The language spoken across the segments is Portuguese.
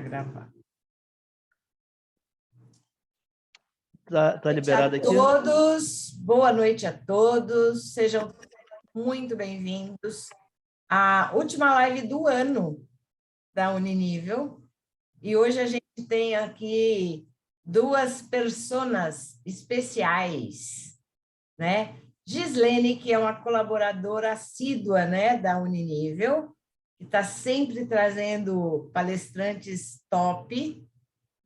gravar. Tá liberado aqui? Boa noite a todos, sejam muito bem-vindos à última live do ano da Uninível. E hoje a gente tem aqui duas personas especiais, né? Gislene, que é uma colaboradora assídua, né, da Uninível, que está sempre trazendo palestrantes top.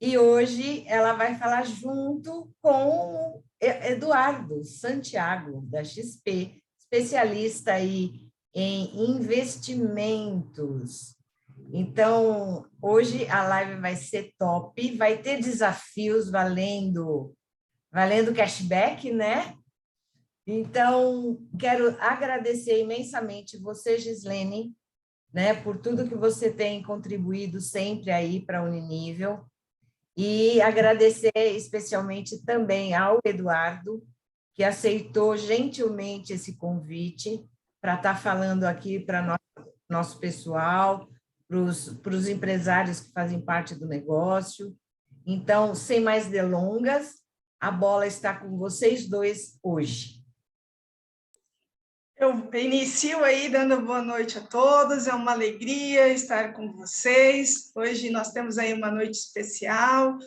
E hoje ela vai falar junto com o Eduardo Santiago, da XP, especialista aí em investimentos. Então, hoje a live vai ser top, vai ter desafios valendo cashback, né? Então, quero agradecer imensamente você, Gislene, né, por tudo que você tem contribuído sempre aí para a Uninível. E agradecer especialmente também ao Eduardo, que aceitou gentilmente esse convite para estar falando aqui para nosso pessoal, para os empresários que fazem parte do negócio. Então, sem mais delongas, a bola está com vocês dois hoje. Eu inicio aí dando boa noite a todos, é uma alegria estar com vocês. Hoje nós temos aí uma noite especial,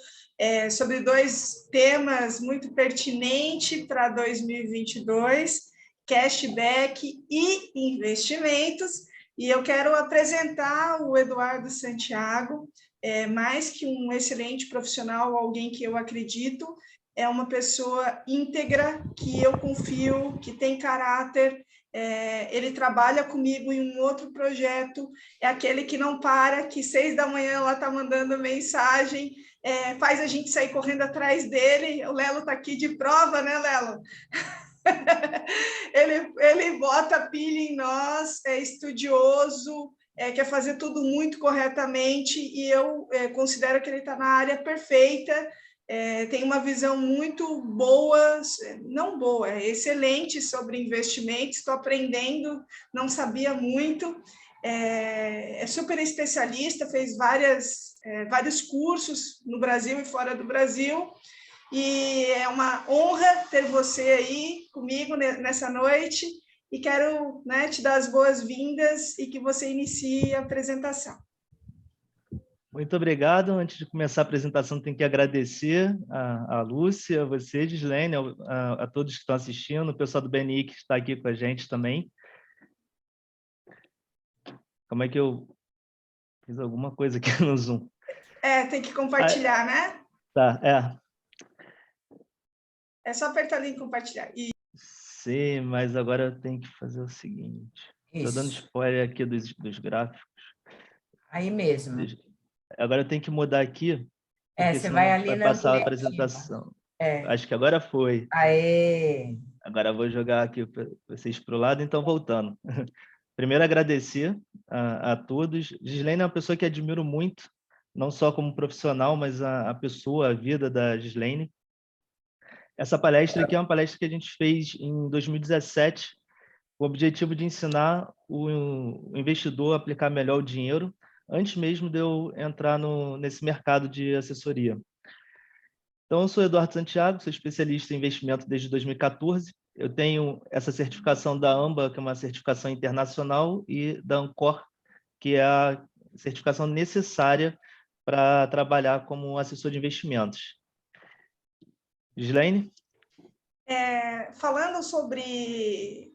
sobre dois temas muito pertinentes para 2022, cashback e investimentos. E eu quero apresentar o Eduardo Santiago, mais que um excelente profissional, alguém que eu acredito, é uma pessoa íntegra, que eu confio, que tem caráter. Ele trabalha comigo em um outro projeto, é aquele que não para, que 6 da manhã ela está mandando mensagem, faz a gente sair correndo atrás dele. O Lelo está aqui de prova, né, Lelo? ele bota pilha em nós, é estudioso, quer fazer tudo muito corretamente, e eu considero que ele está na área perfeita. Tem uma visão muito boa, não boa, é excelente sobre investimentos, estou aprendendo, não sabia muito, é super especialista, fez vários cursos no Brasil e fora do Brasil, e é uma honra ter você aí comigo nessa noite, e quero, né, te dar as boas-vindas e que você inicie a apresentação. Muito obrigado. Antes de começar a apresentação, tenho que agradecer a Lúcia, a você, Gislene, a todos que estão assistindo, o pessoal do BNI que está aqui com a gente também. Como é que eu fiz alguma coisa aqui no Zoom? Tem que compartilhar, né? Tá, É só apertar ali em compartilhar. Sim, mas agora eu tenho que fazer o seguinte. Estou dando spoiler aqui dos gráficos. Aí mesmo. Agora eu tenho que mudar aqui, porque Você senão vai não ali vai na passar a ampliativa. apresentação. Acho que agora foi. Aê! Agora eu vou jogar aqui para vocês para o lado, então voltando. Primeiro, agradecer a todos. Gislene é uma pessoa que admiro muito, não só como profissional, mas a pessoa, a vida da Gislene. Essa palestra aqui é uma palestra que a gente fez em 2017, com o objetivo de ensinar o investidor a aplicar melhor o dinheiro, antes mesmo de eu entrar nesse mercado de assessoria. Então, eu sou Eduardo Santiago, sou especialista em investimento desde 2014. Eu tenho essa certificação da AMBA, que é uma certificação internacional, e da Ancor, que é a certificação necessária para trabalhar como assessor de investimentos. Gislene? Falando sobre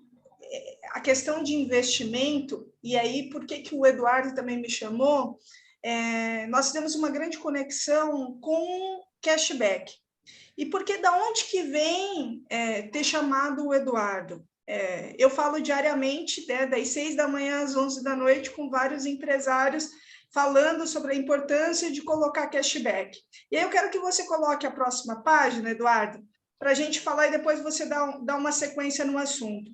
a questão de investimento, e aí por que o Eduardo também me chamou, nós temos uma grande conexão com cashback. E porque da onde que vem ter chamado o Eduardo? Eu falo diariamente, das 6 da manhã às 11 da noite, com vários empresários falando sobre a importância de colocar cashback. E aí eu quero que você coloque a próxima página, Eduardo, para a gente falar e depois você dá uma sequência no assunto.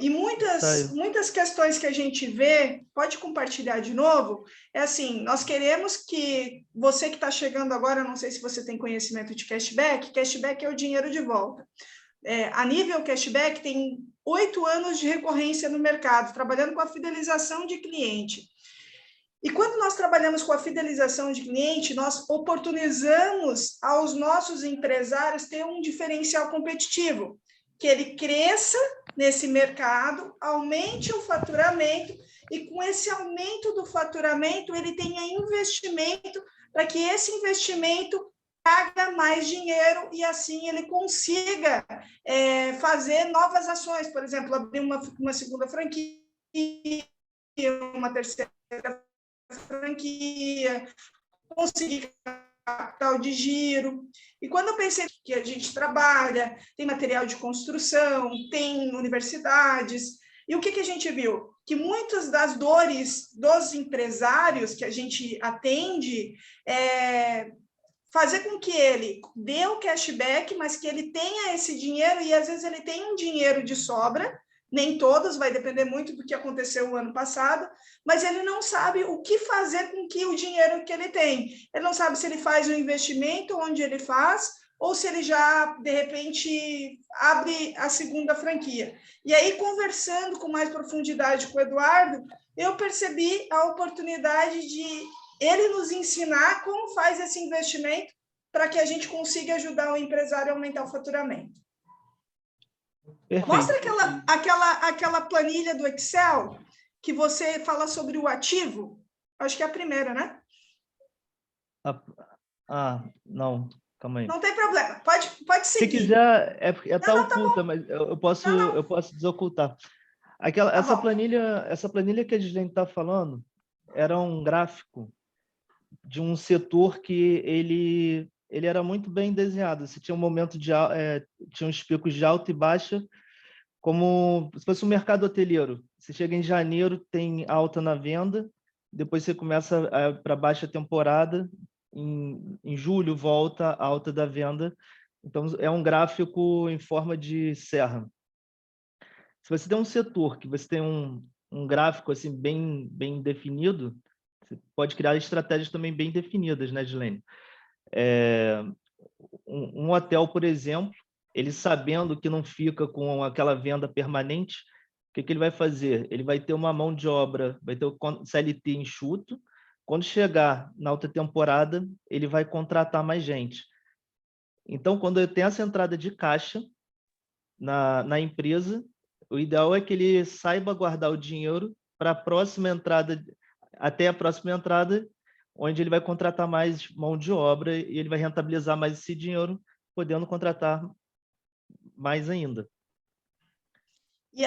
E muitas questões que a gente vê, pode compartilhar de novo, assim, nós queremos que você que está chegando agora, não sei se você tem conhecimento de cashback é o dinheiro de volta. A nível cashback tem 8 anos de recorrência no mercado, trabalhando com a fidelização de cliente. E quando nós trabalhamos com a fidelização de cliente, nós oportunizamos aos nossos empresários ter um diferencial competitivo, que ele cresça nesse mercado, aumente o faturamento, e com esse aumento do faturamento, ele tenha investimento para que esse investimento traga mais dinheiro e assim ele consiga fazer novas ações, por exemplo, abrir uma segunda franquia, uma terceira franquia, conseguir capital de giro. E quando eu pensei que a gente trabalha, tem material de construção, tem universidades, e o que a gente viu? Que muitas das dores dos empresários que a gente atende fazer com que ele dê o cashback, mas que ele tenha esse dinheiro, e às vezes ele tem um dinheiro de sobra, nem todos, vai depender muito do que aconteceu o ano passado, mas ele não sabe o que fazer com que o dinheiro que ele tem. Ele não sabe se ele faz um investimento, onde ele faz, ou se ele já, de repente, abre a segunda franquia. E aí, conversando com mais profundidade com o Eduardo, eu percebi a oportunidade de ele nos ensinar como faz esse investimento para que a gente consiga ajudar o empresário a aumentar o faturamento. Perfeito. Mostra aquela planilha do Excel que você fala sobre o ativo. Acho que é a primeira, né? Não. Calma aí. Não tem problema. Pode seguir. Se quiser, tá oculta, mas eu posso desocultar. Essa planilha que a Gislene está falando era um gráfico de um setor que ele era muito bem desenhado. Você tinha um momento tinha uns picos de alta e baixa, como se fosse um mercado hoteleiro. Você chega em janeiro, tem alta na venda, depois você começa para baixa temporada, em julho volta a alta da venda. Então, é um gráfico em forma de serra. Se você tem um setor que você tem um gráfico assim bem definido, você pode criar estratégias também bem definidas, né, Gislene? Um hotel, por exemplo, ele sabendo que não fica com aquela venda permanente, o que ele vai fazer? Ele vai ter uma mão de obra, vai ter o CLT enxuto. Quando chegar na alta temporada, ele vai contratar mais gente. Então, quando tem essa entrada de caixa na empresa, o ideal é que ele saiba guardar o dinheiro para a próxima entrada, até a próxima entrada, onde ele vai contratar mais mão de obra e ele vai rentabilizar mais esse dinheiro, podendo contratar mais ainda. E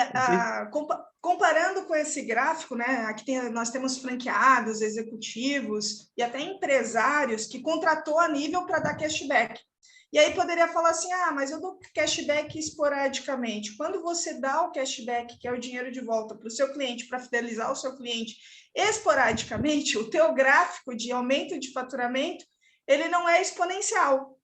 comparando com esse gráfico, né, aqui nós temos franqueados, executivos e até empresários que contratou a nível para dar cashback. E aí poderia falar assim, mas eu dou cashback esporadicamente. Quando você dá o cashback, que é o dinheiro de volta para o seu cliente, para fidelizar o seu cliente esporadicamente, o teu gráfico de aumento de faturamento, ele não é exponencial.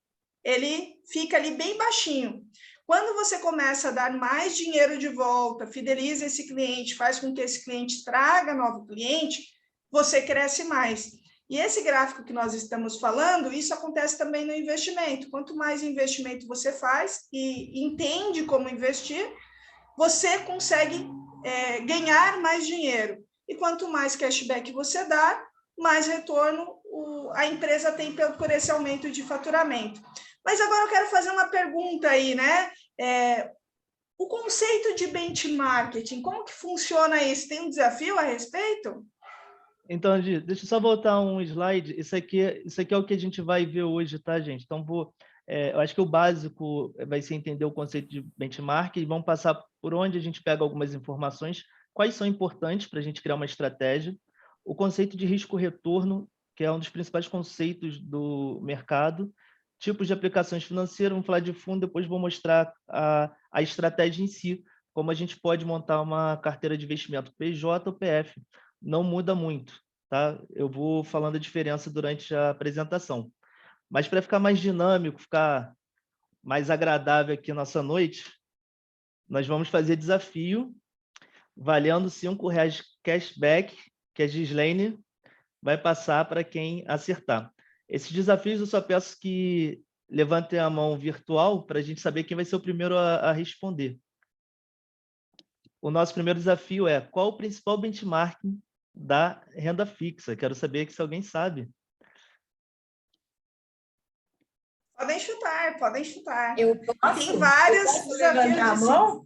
Ele fica ali bem baixinho. Quando você começa a dar mais dinheiro de volta, fideliza esse cliente, faz com que esse cliente traga novo cliente, você cresce mais. E esse gráfico que nós estamos falando, isso acontece também no investimento. Quanto mais investimento você faz e entende como investir, você consegue ganhar mais dinheiro. E quanto mais cashback você dá, mais retorno a empresa tem por esse aumento de faturamento. Mas agora eu quero fazer uma pergunta aí, né? O conceito de benchmarking, como que funciona isso? Tem um desafio a respeito? Então, deixa eu só voltar um slide. Isso aqui é o que a gente vai ver hoje, tá, gente? Então, eu acho que o básico vai ser entender o conceito de benchmark e vamos passar por onde a gente pega algumas informações, quais são importantes para a gente criar uma estratégia. O conceito de risco-retorno, que é um dos principais conceitos do mercado. Tipos de aplicações financeiras, vamos falar de fundo, depois vou mostrar a estratégia em si, como a gente pode montar uma carteira de investimento PJ ou PF. Não muda muito, tá? Eu vou falando a diferença durante a apresentação. Mas para ficar mais dinâmico, ficar mais agradável aqui nossa noite, nós vamos fazer desafio valendo R$5 cashback, que a Gislene vai passar para quem acertar. Esses desafios eu só peço que levantem a mão virtual para a gente saber quem vai ser o primeiro a responder. O nosso primeiro desafio é: qual o principal benchmarking da renda fixa. Quero saber se alguém sabe. Podem chutar, podem chutar. Eu E posso? tem vários Eu posso desafios levantar a de mão?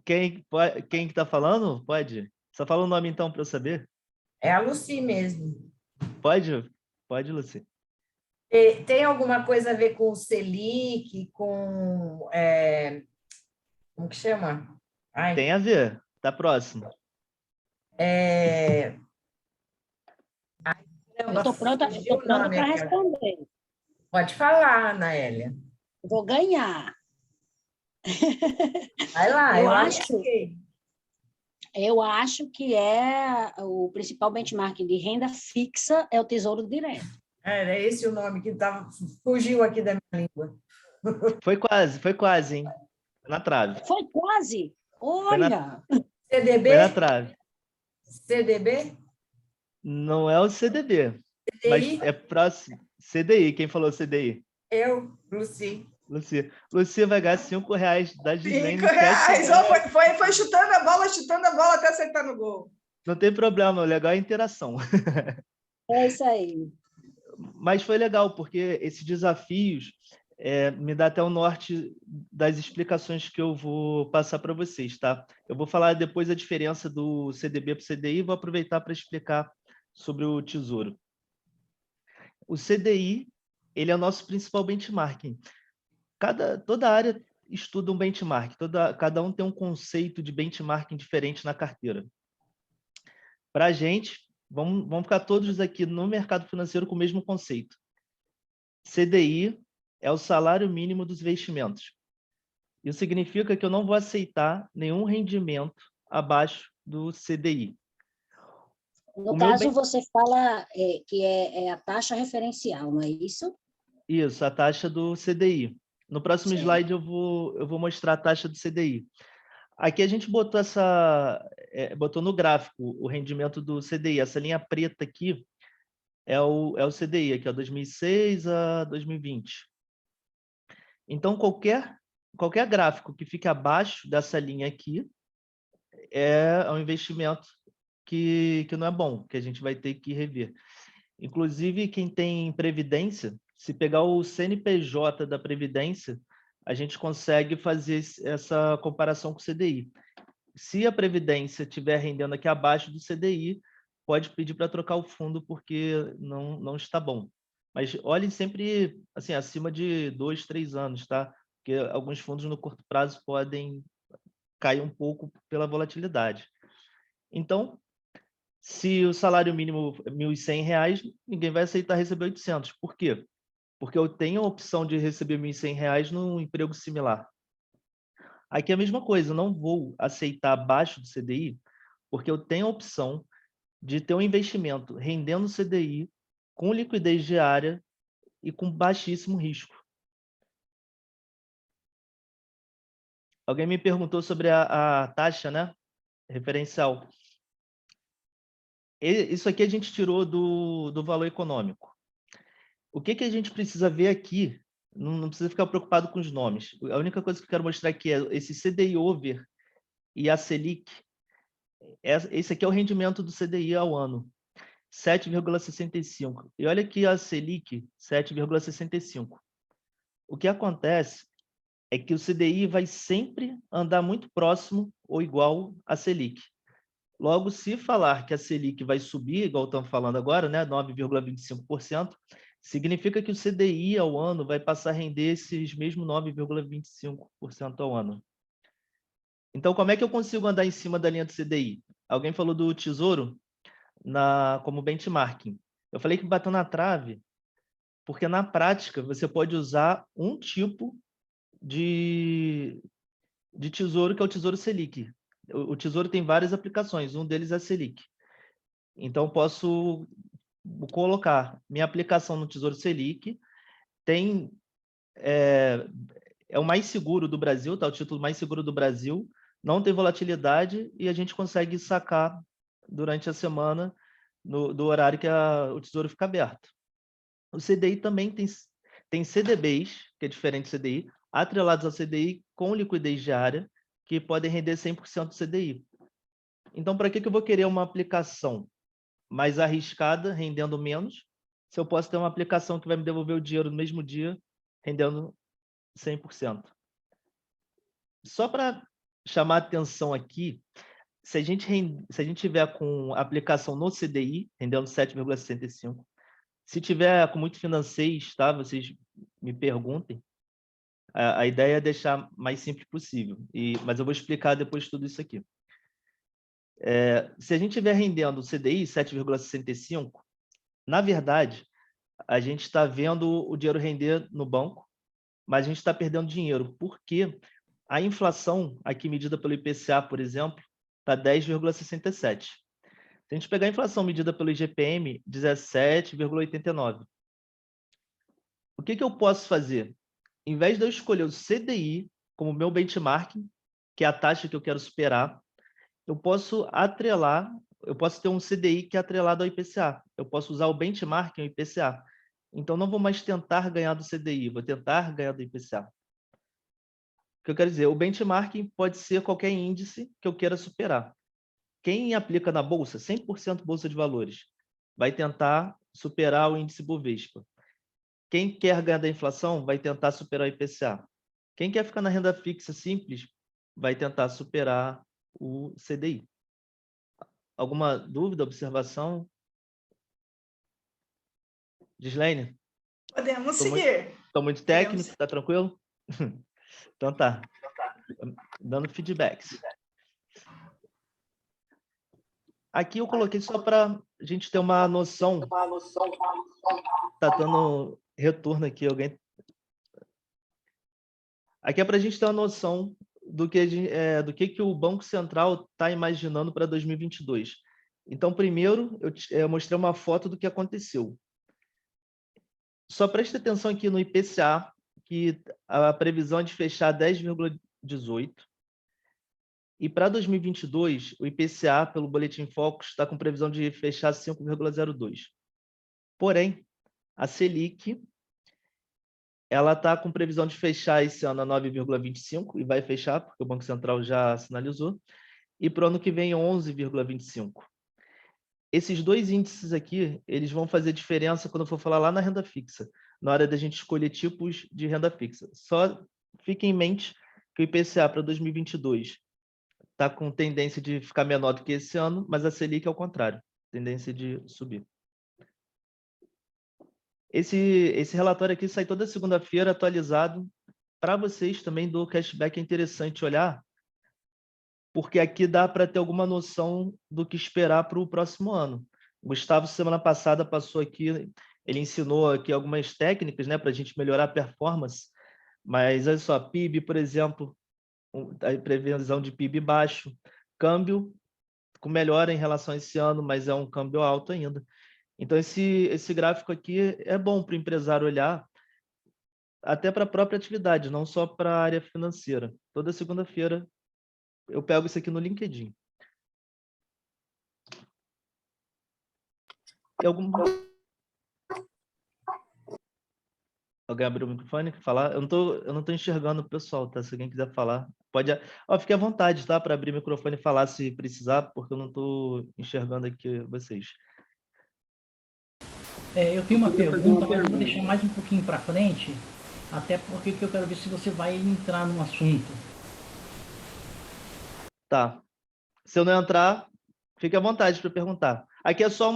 Quem que está falando? Pode? Só fala o nome, então, para eu saber. É a Lucy mesmo. Pode? Pode, Luci. Tem alguma coisa a ver com o Selic, como que chama? Ai, Tem a ver. Tá próximo. é, Eu caramba, estou pronta, fugiu o nome para aqui. responder. Pode falar, Anaélia. Vou ganhar. Vai lá, Eu acho acho, que eu acho que é o principal benchmark de renda fixa é o Tesouro Direto. era esse o nome que fugiu aqui da minha língua. Foi quase, hein? Na trave. Foi quase. Foi na, Olha, CDB? foi na trave. CDB? Não é o CDB, mas CDI? é próximo. CDI, quem falou CDI? Eu, Lucy. Luci vai ganhar R$5 da Gislene no R$5. cashback. Foi chutando a bola até acertar no gol. Não tem problema, o legal é a interação. é isso aí. Mas foi legal, porque esses desafios me dá até o norte das explicações que eu vou passar para vocês, tá? Eu vou falar depois a diferença do CDB para o CDI e vou aproveitar para explicar sobre o Tesouro. O CDI, ele é o nosso principal benchmarking. Toda área estuda um benchmark, cada um tem um conceito de benchmarking diferente na carteira. Para a gente, vamos ficar todos aqui no mercado financeiro com o mesmo conceito. CDI é o salário mínimo dos investimentos. Isso significa que eu não vou aceitar nenhum rendimento abaixo do CDI. No caso, você fala que é a taxa referencial, não é isso? Isso, a taxa do CDI. No próximo slide eu vou mostrar a taxa do CDI. Aqui a gente botou botou no gráfico o rendimento do CDI. Essa linha preta aqui é o CDI, aqui, ó, 2006 a 2020. Então, qualquer gráfico que fique abaixo dessa linha aqui é um investimento que não é bom, que a gente vai ter que rever. Inclusive, quem tem previdência, se pegar o CNPJ da previdência, a gente consegue fazer essa comparação com o CDI. Se a previdência estiver rendendo aqui abaixo do CDI, pode pedir para trocar o fundo porque não está bom. Mas olhem sempre assim, acima de 2, 3 anos, tá? Porque alguns fundos no curto prazo podem cair um pouco pela volatilidade. Então, se o salário mínimo é R$1.100, ninguém vai aceitar receber 800. Por quê? Porque eu tenho a opção de receber R$1.100 num emprego similar. Aqui é a mesma coisa, eu não vou aceitar abaixo do CDI, porque eu tenho a opção de ter um investimento rendendo CDI, com liquidez diária e com baixíssimo risco. Alguém me perguntou sobre a taxa, né? Referencial. Isso aqui a gente tirou do valor econômico. O que a gente precisa ver aqui, não precisa ficar preocupado com os nomes. A única coisa que eu quero mostrar aqui é esse CDI over e a Selic. Esse aqui é o rendimento do CDI ao ano, 7,65. E olha aqui a Selic, 7,65. O que acontece é que o CDI vai sempre andar muito próximo ou igual à Selic. Logo, se falar que a Selic vai subir, igual estamos falando agora, né, 9,25%, significa que o CDI ao ano vai passar a render esses mesmos 9,25% ao ano. Então, como é que eu consigo andar em cima da linha do CDI? Alguém falou do Tesouro como benchmarking. Eu falei que bateu na trave, porque na prática você pode usar um tipo de tesouro, que é o Tesouro Selic. O Tesouro tem várias aplicações, um deles é a Selic. Então, posso colocar minha aplicação no Tesouro Selic, é o mais seguro do Brasil, tá? O título mais seguro do Brasil, não tem volatilidade e a gente consegue sacar durante a semana do horário que o Tesouro fica aberto. O CDI também tem CDBs, que é diferente do CDI, atrelados ao CDI com liquidez diária, que podem render 100% do CDI. Então, para que eu vou querer uma aplicação mais arriscada, rendendo menos, se eu posso ter uma aplicação que vai me devolver o dinheiro no mesmo dia, rendendo 100%? Só para chamar a atenção aqui, se a gente tiver com aplicação no CDI, rendendo 7,65, se tiver com muito financeiro, tá? Vocês me perguntem. A ideia é deixar mais simples possível, mas eu vou explicar depois tudo isso aqui. Se a gente estiver rendendo o CDI 7,65, na verdade, a gente está vendo o dinheiro render no banco, mas a gente está perdendo dinheiro, porque a inflação, aqui medida pelo IPCA, por exemplo, está 10,67. Se a gente pegar a inflação medida pelo IGPM, 17,89. O que eu posso fazer? Em vez de eu escolher o CDI como meu benchmarking, que é a taxa que eu quero superar, eu posso ter um CDI que é atrelado ao IPCA. Eu posso usar o benchmarking, o IPCA. Então, não vou mais tentar ganhar do CDI, vou tentar ganhar do IPCA. O que eu quero dizer? O benchmarking pode ser qualquer índice que eu queira superar. Quem aplica na Bolsa, 100% Bolsa de Valores, vai tentar superar o índice Bovespa. Quem quer ganhar da inflação vai tentar superar o IPCA. Quem quer ficar na renda fixa simples vai tentar superar o CDI. Alguma dúvida, observação? Gislaine? Podemos seguir. Estou muito técnico, está tranquilo? Então tá. Dando feedbacks. Aqui eu coloquei só para a gente ter uma noção. Está dando retorno aqui, alguém? Aqui é para a gente ter uma noção do que o Banco Central está imaginando para 2022. Então, primeiro, eu mostrei uma foto do que aconteceu. Só preste atenção aqui no IPCA, que a previsão é de fechar 10,18. E para 2022, o IPCA, pelo Boletim Focus, está com previsão de fechar 5,02. Porém, a Selic, ela está com previsão de fechar esse ano a 9,25, e vai fechar, porque o Banco Central já sinalizou, e para o ano que vem 11,25. Esses dois índices aqui, eles vão fazer diferença quando eu for falar lá na renda fixa, na hora da gente escolher tipos de renda fixa. Só fique em mente que o IPCA para 2022 está com tendência de ficar menor do que esse ano, mas a Selic é o contrário, tendência de subir. Esse relatório aqui sai toda segunda-feira, atualizado. Para vocês também do cashback é interessante olhar, porque aqui dá para ter alguma noção do que esperar para o próximo ano. O Gustavo, semana passada, passou aqui, ele ensinou aqui algumas técnicas, né, para a gente melhorar a performance, mas olha só, PIB, por exemplo, a previsão de PIB baixo, câmbio com melhora em relação a esse ano, mas é um câmbio alto ainda. Então, esse gráfico aqui é bom para o empresário olhar, até para a própria atividade, não só para a área financeira. Toda segunda-feira eu pego isso aqui no LinkedIn. Alguém abriu o microfone? Falar? Eu não tô enxergando o pessoal, tá? Se alguém quiser falar, pode. Fique à vontade, tá? Para abrir o microfone e falar se precisar, porque eu não estou enxergando aqui vocês. Eu tenho uma pergunta, mas eu vou deixar mais um pouquinho para frente, até porque eu quero ver se você vai entrar no assunto. Tá. Se eu não entrar, fique à vontade para perguntar. Aqui é só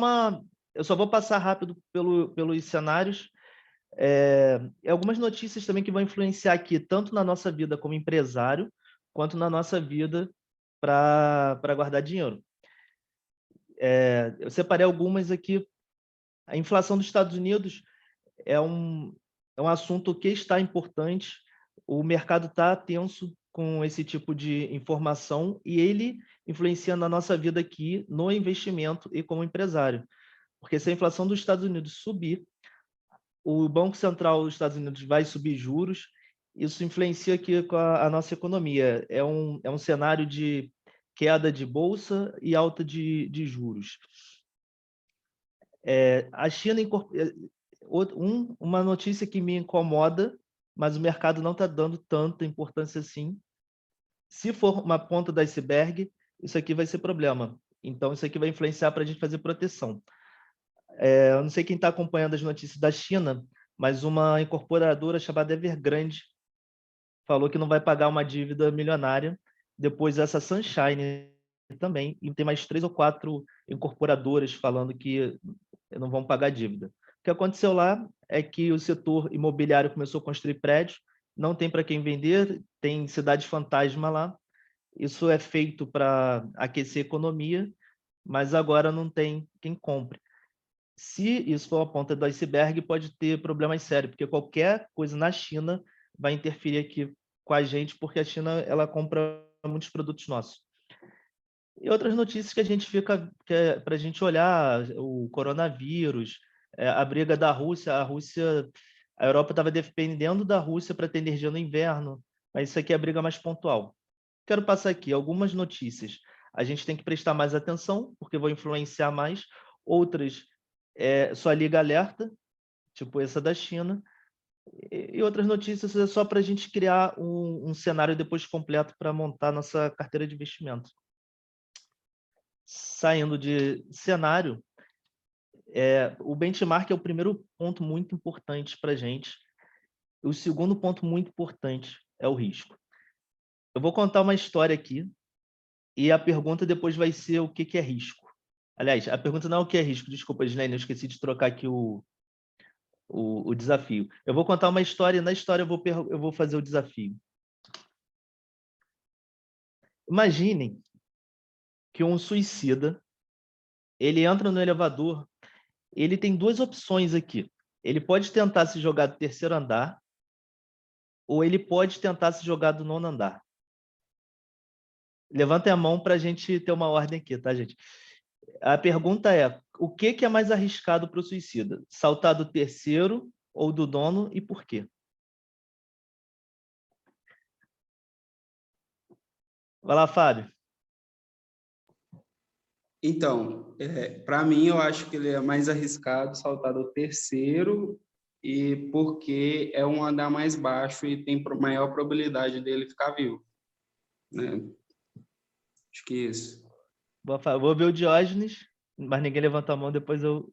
eu só vou passar rápido pelos cenários. Algumas notícias também que vão influenciar aqui, tanto na nossa vida como empresário, quanto na nossa vida para guardar dinheiro. Eu separei algumas aqui. A inflação dos Estados Unidos é um assunto que está importante. O mercado está tenso com esse tipo de informação e ele influencia na nossa vida aqui no investimento e como empresário. Porque se a inflação dos Estados Unidos subir, o Banco Central dos Estados Unidos vai subir juros, isso influencia aqui com a nossa economia. É um cenário de queda de bolsa e alta de juros. A China, uma notícia que me incomoda, mas o mercado não está dando tanta importância assim. Se for uma ponta do iceberg, isso aqui vai ser problema. Então, isso aqui vai influenciar para a gente fazer proteção. Eu não sei quem está acompanhando as notícias da China, mas uma incorporadora chamada Evergrande falou que não vai pagar uma dívida milionária. Depois essa Sunshine também, e tem mais 3 ou 4 incorporadoras falando que não vão pagar dívida. O que aconteceu lá é que o setor imobiliário começou a construir prédios, não tem para quem vender, tem cidade fantasma lá. Isso é feito para aquecer a economia, mas agora não tem quem compre. Se isso for a ponta do iceberg, pode ter problemas sérios, porque qualquer coisa na China vai interferir aqui com a gente, porque a China ela compra muitos produtos nossos. E outras notícias que a gente fica, que é para a gente olhar, o coronavírus, a briga da Rússia, a Europa estava dependendo da Rússia para ter energia no inverno, mas isso aqui é a briga mais pontual. Quero passar aqui algumas notícias. A gente tem que prestar mais atenção, porque vão influenciar mais. Outras, só liga alerta, tipo essa da China. E outras notícias é só para a gente criar um cenário depois completo para montar nossa carteira de investimento. Saindo de cenário, o benchmark é o primeiro ponto muito importante para a gente. O segundo ponto muito importante é o risco. Eu vou contar uma história aqui e a pergunta depois vai ser o que é risco. Aliás, a pergunta não é o que é risco. Desculpa, Gislaine, eu esqueci de trocar aqui o desafio. Eu vou contar uma história e na história eu vou fazer o desafio. Imaginem que um suicida, ele entra no elevador, ele tem 2 opções aqui. Ele pode tentar se jogar do 3º andar ou ele pode tentar se jogar do 9º andar. Levantem a mão para a gente ter uma ordem aqui, tá, gente? A pergunta é, o que é mais arriscado para o suicida? Saltar do 3º ou do 9º e por quê? Vai lá, Fábio. Então, para mim, eu acho que ele é mais arriscado saltar do 3º, e porque é um andar mais baixo e tem maior probabilidade dele ficar vivo, né? Acho que é isso. Vou ver o Diógenes, mas ninguém levantou a mão, depois eu...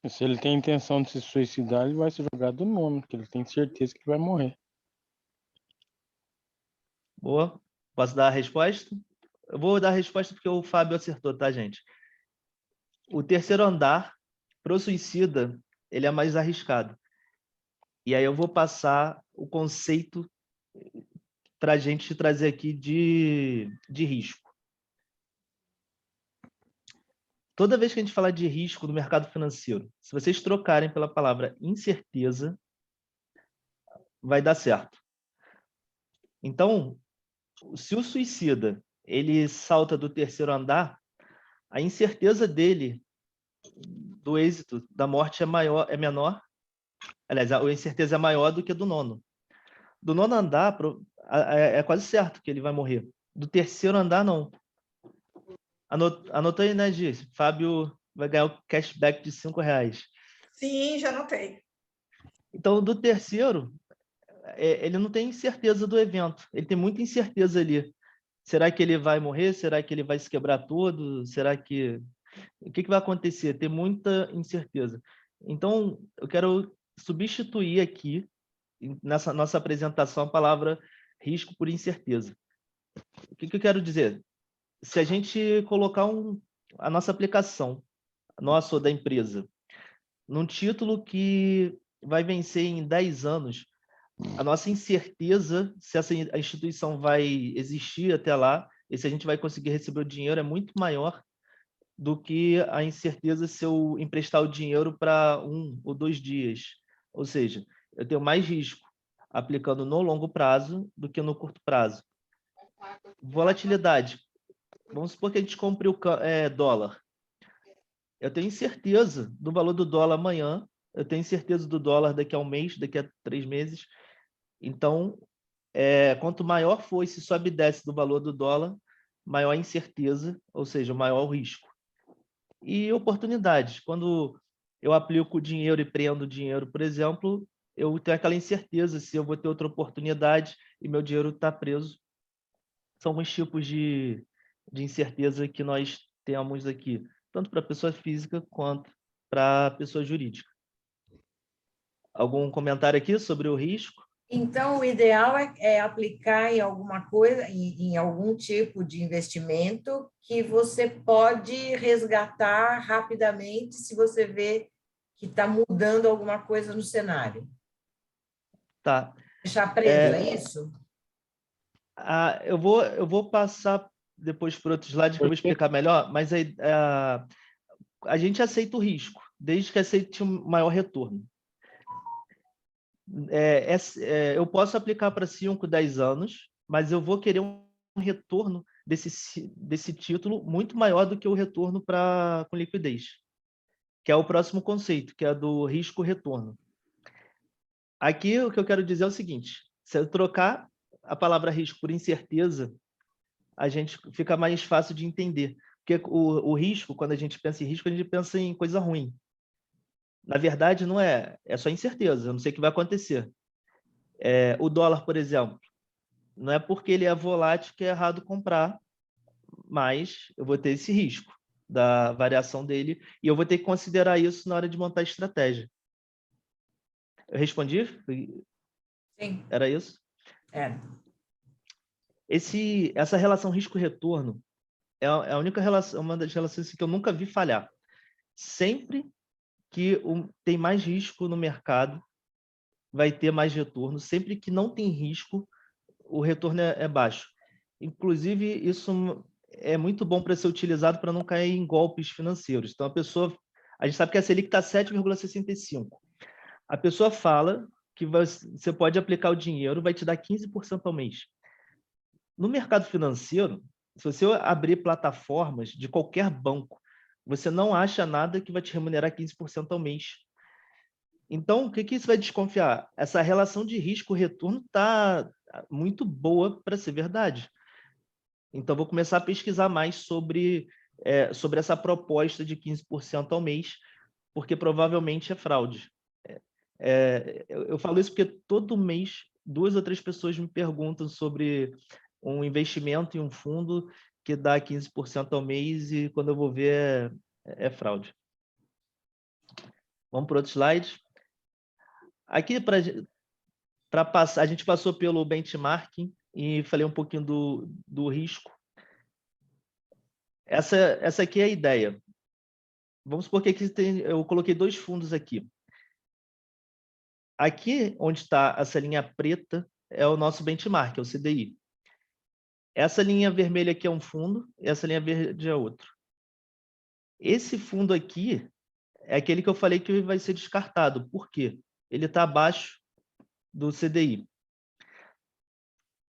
Se ele tem intenção de se suicidar, ele vai se jogar do 9º, porque ele tem certeza que vai morrer. Boa. Posso dar a resposta? Eu vou dar a resposta porque o Fábio acertou, tá, gente? O 3º andar, para o suicida, ele é mais arriscado. E aí eu vou passar o conceito para a gente trazer aqui de risco. Toda vez que a gente falar de risco no mercado financeiro, se vocês trocarem pela palavra incerteza, vai dar certo. Então, se o suicida ele salta do 3º andar, a incerteza dele do êxito da morte é menor. Aliás, a incerteza é maior do que a do 9º. Do 9º andar, é quase certo que ele vai morrer. Do 3º andar, não. Anotou aí, né, Gi? Fábio vai ganhar o cashback de R$5. Sim, já anotei. Então, do 3º, ele não tem certeza do evento. Ele tem muita incerteza ali. Será que ele vai morrer? Será que ele vai se quebrar todo? Será que... O que vai acontecer? Tem muita incerteza. Então, eu quero substituir aqui, nessa nossa apresentação, a palavra risco por incerteza. O que eu quero dizer? Se a gente colocar a nossa aplicação, nossa ou da empresa, num título que vai vencer em 10 anos, a nossa incerteza se a instituição vai existir até lá e se a gente vai conseguir receber o dinheiro é muito maior do que a incerteza se eu emprestar o dinheiro para 1 ou 2 dias. Ou seja, eu tenho mais risco aplicando no longo prazo do que no curto prazo. Volatilidade. Vamos supor que a gente compre o dólar. Eu tenho certeza do valor do dólar amanhã, eu tenho certeza do dólar daqui a 1 mês, daqui a 3 meses. Então, quanto maior for esse sobe e desce do valor do dólar, maior a incerteza, ou seja, maior o risco. E oportunidades. Quando eu aplico dinheiro e prendo dinheiro, por exemplo, eu tenho aquela incerteza se eu vou ter outra oportunidade e meu dinheiro está preso. são alguns tipos de incerteza que nós temos aqui, tanto para pessoa física quanto para pessoa jurídica. Algum comentário aqui sobre o risco? Então, o ideal é aplicar em alguma coisa, em algum tipo de investimento que você pode resgatar rapidamente se você vê que está mudando alguma coisa no cenário. Tá. Deixar preso, é isso? Eu vou passar depois por outros slides que eu vou explicar melhor, mas a gente aceita o risco, desde que aceite um maior retorno. Eu posso aplicar para 5, 10 anos, mas eu vou querer um retorno desse título muito maior do que o retorno com liquidez, que é o próximo conceito, que é do risco-retorno. Aqui, o que eu quero dizer é o seguinte, se eu trocar a palavra risco por incerteza, a gente fica mais fácil de entender. Porque o risco, quando a gente pensa em risco, a gente pensa em coisa ruim. Na verdade, não é só incerteza, eu não sei o que vai acontecer. O dólar, por exemplo, não é porque ele é volátil que é errado comprar, mas eu vou ter esse risco da variação dele e eu vou ter que considerar isso na hora de montar a estratégia. Eu respondi? Sim. Era isso? É. Essa relação risco-retorno é a única relação, uma das relações que eu nunca vi falhar. Sempre que tem mais risco no mercado, vai ter mais retorno. Sempre que não tem risco, o retorno é baixo. Inclusive, isso é muito bom para ser utilizado para não cair em golpes financeiros. Então, a gente sabe que a Selic está 7,65. A pessoa fala que você pode aplicar o dinheiro, vai te dar 15% ao mês. No mercado financeiro, se você abrir plataformas de qualquer banco, você não acha nada que vai te remunerar 15% ao mês. Então, o que isso vai desconfiar? Essa relação de risco-retorno está muito boa para ser verdade. Então, vou começar a pesquisar mais sobre essa proposta de 15% ao mês, porque provavelmente é fraude. Eu falo isso porque todo mês 2 ou 3 pessoas me perguntam sobre um investimento em um fundo que dá 15% ao mês e quando eu vou ver é fraude. Vamos para outro slide. Aqui, para passar, a gente passou pelo benchmarking e falei um pouquinho do risco. Essa aqui é a ideia. Vamos supor que aqui eu coloquei 2 fundos aqui. Aqui, onde está essa linha preta, é o nosso benchmark, é o CDI. Essa linha vermelha aqui é um fundo, e essa linha verde é outro. Esse fundo aqui é aquele que eu falei que vai ser descartado. Por quê? Ele está abaixo do CDI.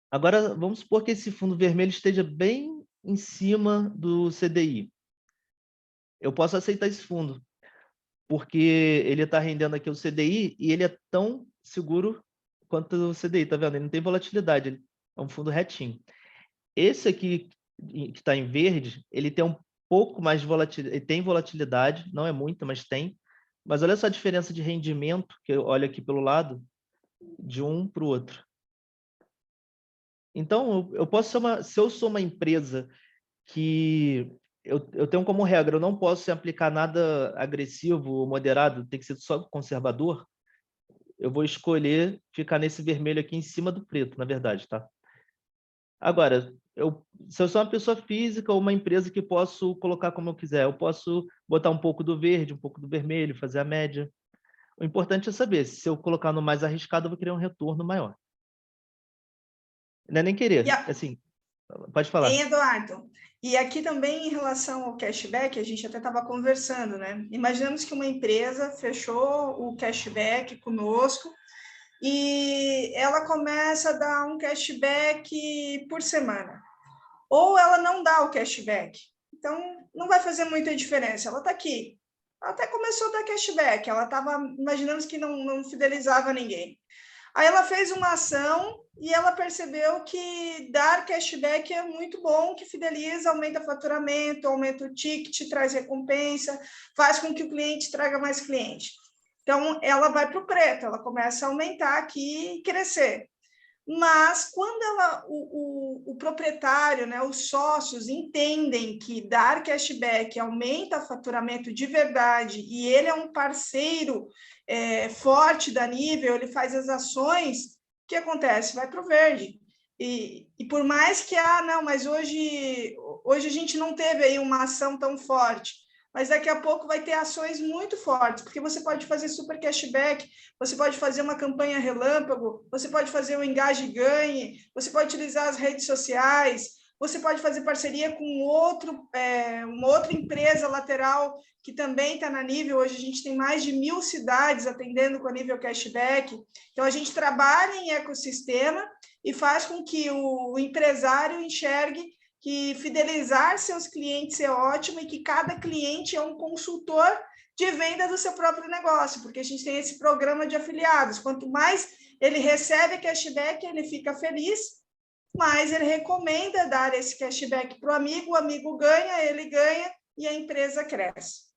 Agora, vamos supor que esse fundo vermelho esteja bem em cima do CDI. Eu posso aceitar esse fundo, porque ele está rendendo aqui o CDI e ele é tão seguro quanto o CDI, tá vendo? Ele não tem volatilidade, ele é um fundo retinho. Esse aqui, que está em verde, ele tem um pouco mais de volatilidade, ele tem volatilidade, não é muita, mas tem. Mas olha só a diferença de rendimento, que eu olho aqui pelo lado, de um para o outro. Então, eu posso se eu sou uma empresa que eu tenho como regra, eu não posso aplicar nada agressivo ou moderado, tem que ser só conservador, eu vou escolher ficar nesse vermelho aqui em cima do preto, na verdade, tá? Agora, se eu sou uma pessoa física ou uma empresa que posso colocar como eu quiser, eu posso botar um pouco do verde, um pouco do vermelho, fazer a média. O importante é saber, se eu colocar no mais arriscado, eu vou querer um retorno maior. Não é nem querer, assim, pode falar. Hein, Eduardo? E aqui também em relação ao cashback, a gente até estava conversando, né? Imaginamos que uma empresa fechou o cashback conosco e ela começa a dar um cashback por semana. Ou ela não dá o cashback. Então, não vai fazer muita diferença. Ela está aqui. Ela até começou a dar cashback. Ela estava imaginando que não fidelizava ninguém. Aí ela fez uma ação e ela percebeu que dar cashback é muito bom, que fideliza, aumenta o faturamento, aumenta o ticket, traz recompensa, faz com que o cliente traga mais cliente. Então, ela vai para o preto, ela começa a aumentar aqui e crescer. Mas quando o proprietário, né, os sócios entendem que dar cashback aumenta o faturamento de verdade e ele é um parceiro forte da Nível, ele faz as ações, o que acontece? Vai para o verde. E por mais que, não, mas hoje a gente não teve aí uma ação tão forte, mas daqui a pouco vai ter ações muito fortes, porque você pode fazer super cashback, você pode fazer uma campanha relâmpago, você pode fazer um engaje e ganhe, você pode utilizar as redes sociais, você pode fazer parceria com uma outra empresa lateral que também está na Nível. Hoje a gente tem mais de 1.000 cidades atendendo com a Nível Cashback. Então, a gente trabalha em ecossistema e faz com que o empresário enxergue que fidelizar seus clientes é ótimo e que cada cliente é um consultor de venda do seu próprio negócio, porque a gente tem esse programa de afiliados. Quanto mais ele recebe cashback, ele fica feliz, mais ele recomenda dar esse cashback para o amigo ganha, ele ganha e a empresa cresce.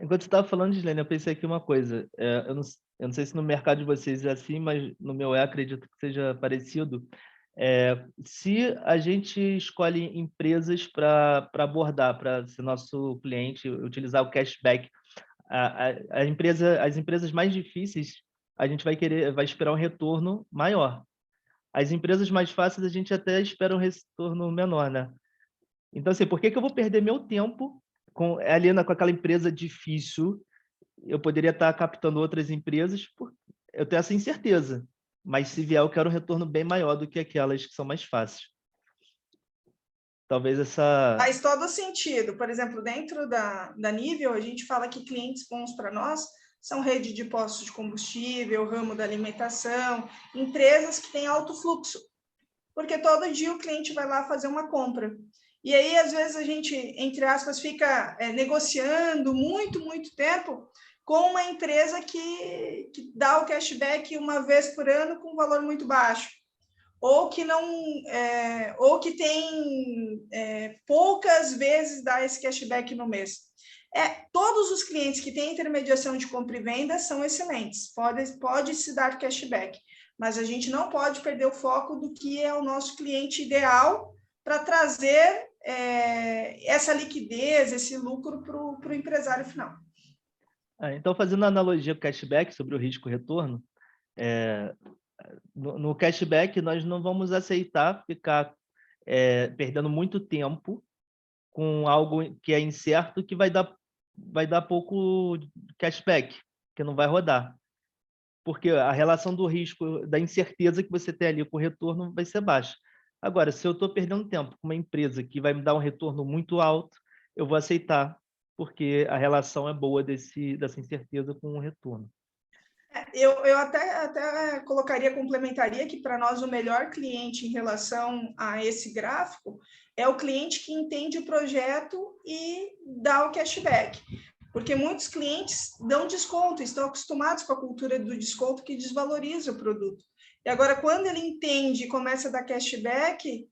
Enquanto você estava falando, Gislene, eu pensei aqui uma coisa. Eu não sei se no mercado de vocês é assim, mas no meu acredito que seja parecido. Se a gente escolhe empresas para abordar, para ser nosso cliente, utilizar o cashback, as empresas mais difíceis, a gente vai esperar um retorno maior. As empresas mais fáceis, a gente até espera um retorno menor, né? Então, assim, por que eu vou perder meu tempo com aquela empresa difícil? Eu poderia estar captando outras empresas, eu tenho essa incerteza. Mas se vier, eu quero um retorno bem maior do que aquelas que são mais fáceis. Talvez essa... Faz todo sentido. Por exemplo, dentro da Nível, a gente fala que clientes bons para nós são rede de postos de combustível, ramo da alimentação, empresas que têm alto fluxo. Porque todo dia o cliente vai lá fazer uma compra. E aí, às vezes, a gente, entre aspas, fica negociando muito tempo com uma empresa que dá o cashback uma vez por ano com um valor muito baixo, ou que tem poucas vezes dá esse cashback no mês. Todos os clientes que têm intermediação de compra e venda são excelentes, pode se dar cashback, mas a gente não pode perder o foco do que é o nosso cliente ideal para trazer essa liquidez, esse lucro para o empresário final. Então, fazendo a analogia com o cashback sobre o risco-retorno, no cashback nós não vamos aceitar ficar perdendo muito tempo com algo que é incerto, que vai dar pouco cashback, que não vai rodar. Porque a relação do risco, da incerteza que você tem ali com o retorno vai ser baixa. Agora, se eu estou perdendo tempo com uma empresa que vai me dar um retorno muito alto, eu vou aceitar, porque a relação é boa dessa incerteza com o retorno. Eu até complementaria que para nós o melhor cliente em relação a esse gráfico é o cliente que entende o projeto e dá o cashback. Porque muitos clientes dão desconto, estão acostumados com a cultura do desconto que desvaloriza o produto. E agora, quando ele entende e começa a dar cashback,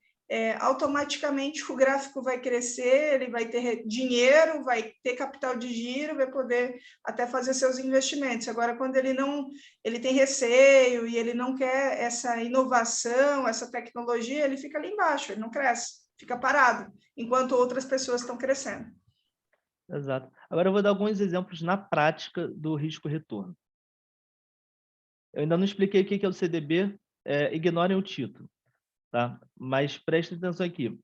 automaticamente o gráfico vai crescer, ele vai ter dinheiro, vai ter capital de giro, vai poder até fazer seus investimentos. Agora, quando ele tem receio e ele não quer essa inovação, essa tecnologia, ele fica ali embaixo, ele não cresce, fica parado, enquanto outras pessoas estão crescendo. Exato. Agora eu vou dar alguns exemplos na prática do risco-retorno. Eu ainda não expliquei o que é o CDB, ignorem o título, tá? Mas prestem atenção aqui.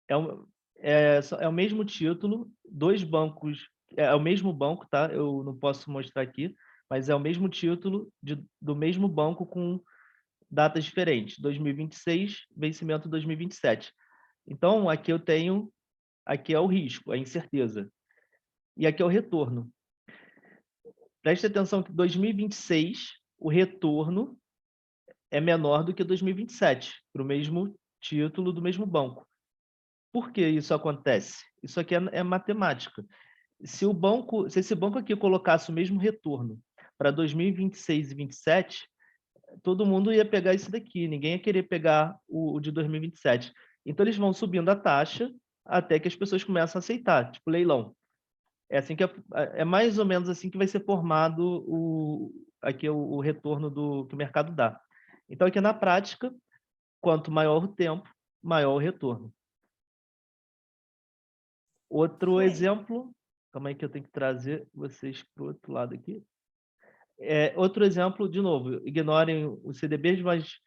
É o mesmo título, dois bancos, é o mesmo banco, tá? Eu não posso mostrar aqui, mas é o mesmo título do mesmo banco com datas diferentes, 2026, vencimento 2027. Então, aqui aqui é o risco, a incerteza. E aqui é o retorno. Preste atenção que 2026, o retorno é menor do que 2027, para o mesmo título do mesmo banco. Por que isso acontece? Isso aqui é matemática. Se esse banco aqui colocasse o mesmo retorno para 2026 e 2027, todo mundo ia pegar isso daqui, ninguém ia querer pegar o de 2027. Então, eles vão subindo a taxa até que as pessoas começam a aceitar, tipo leilão. Assim que é mais ou menos assim que vai ser formado aqui o retorno que o mercado dá. Então, aqui na prática, quanto maior o tempo, maior o retorno. Outro exemplo, calma aí que eu tenho que trazer vocês para o outro lado aqui. Outro exemplo, de novo, ignorem os CDBs, mas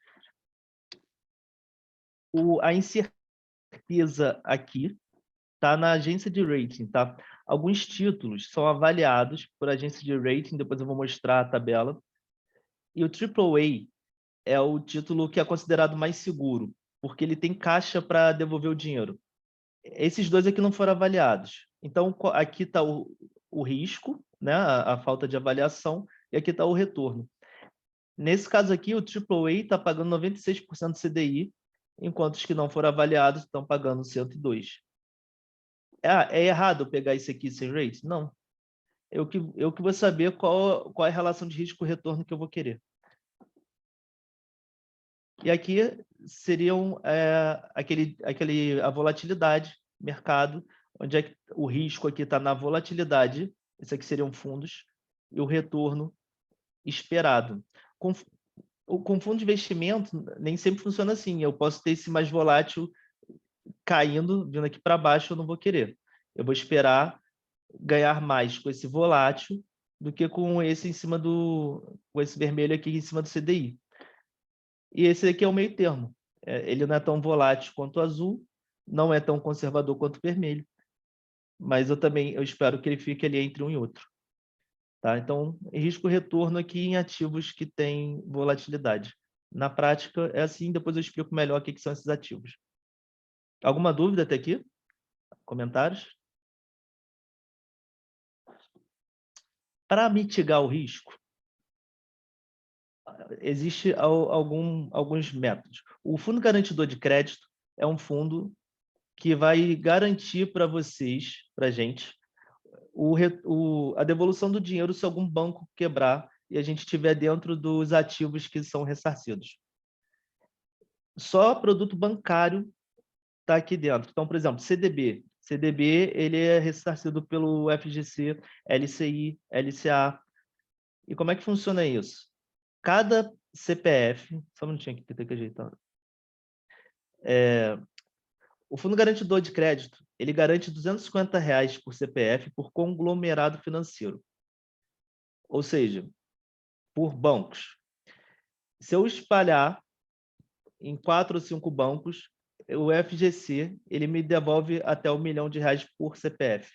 a incerteza aqui está na agência de rating, tá? Alguns títulos são avaliados por agência de rating, depois eu vou mostrar a tabela. E o AAA é o título que é considerado mais seguro, porque ele tem caixa para devolver o dinheiro. Esses dois aqui não foram avaliados. Então, aqui está o risco, né? A falta de avaliação, e aqui está o retorno. Nesse caso aqui, o AAA está pagando 96% do CDI, enquanto os que não foram avaliados estão pagando 102%. É errado pegar isso aqui sem rate? Não. Eu que vou saber qual é a relação de risco-retorno que eu vou querer. E aqui seriam a volatilidade, mercado, onde é que o risco aqui está na volatilidade, isso aqui seriam fundos, e o retorno esperado. Com fundo de investimento, nem sempre funciona assim. Eu posso ter esse mais volátil caindo, vindo aqui para baixo, eu não vou querer. Eu vou esperar ganhar mais com esse volátil do que com esse com esse vermelho aqui em cima do CDI. E esse aqui é o meio termo. Ele não é tão volátil quanto o azul, não é tão conservador quanto o vermelho, mas eu espero que ele fique ali entre um e outro. Tá? Então, risco-retorno aqui em ativos que têm volatilidade. Na prática, é assim, depois eu explico melhor o que são esses ativos. Alguma dúvida até aqui? Comentários? Para mitigar o risco, existe alguns métodos. O Fundo Garantidor de Crédito é um fundo que vai garantir para vocês, para a gente, a devolução do dinheiro se algum banco quebrar e a gente estiver dentro dos ativos que são ressarcidos. Só produto bancário está aqui dentro. Então, por exemplo, CDB. CDB ele é ressarcido pelo FGC, LCI, LCA. E como é que funciona isso? Cada CPF... Só um minutinho aqui que eu tenho que ajeitar. O Fundo Garantidor de Crédito, ele garante R$250 por CPF por conglomerado financeiro. Ou seja, por bancos. Se eu espalhar em 4 ou 5 bancos, o FGC ele me devolve até R$1 milhão por CPF.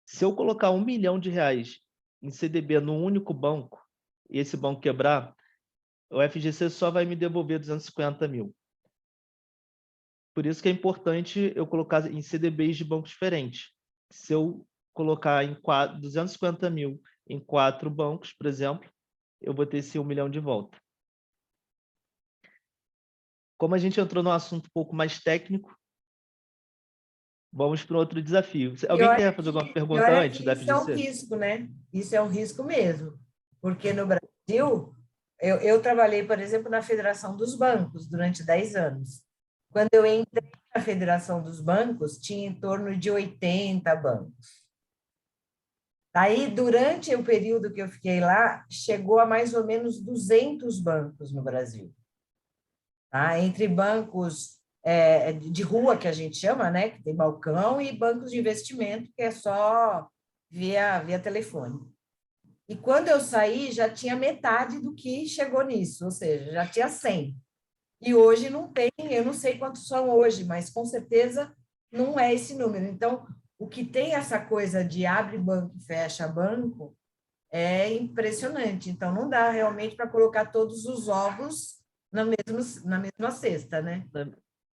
Se eu colocar R$1 milhão em CDB num único banco, e esse banco quebrar, o FGC só vai me devolver 250 mil. Por isso que é importante eu colocar em CDBs de bancos diferentes. Se eu colocar em 250 mil em 4 bancos, por exemplo, eu vou ter esse 1 milhão de volta. Como a gente entrou num assunto um pouco mais técnico, vamos para outro desafio. Alguém quer fazer alguma pergunta antes da FGC? Isso é um risco, né? Isso é um risco mesmo. Porque no Brasil, eu trabalhei, por exemplo, na Federação dos Bancos durante 10 anos. Quando eu entrei na Federação dos Bancos, tinha em torno de 80 bancos. Aí, durante o período que eu fiquei lá, chegou a mais ou menos 200 bancos no Brasil. Tá? Entre bancos de rua, que a gente chama, né? Que tem balcão, e bancos de investimento, que é só via telefone. E quando eu saí, já tinha metade do que chegou nisso, ou seja, já tinha 100. E hoje não tem, eu não sei quantos são hoje, mas com certeza não é esse número. Então, o que tem essa coisa de abre banco e fecha banco é impressionante. Então, não dá realmente para colocar todos os ovos na mesma cesta, né?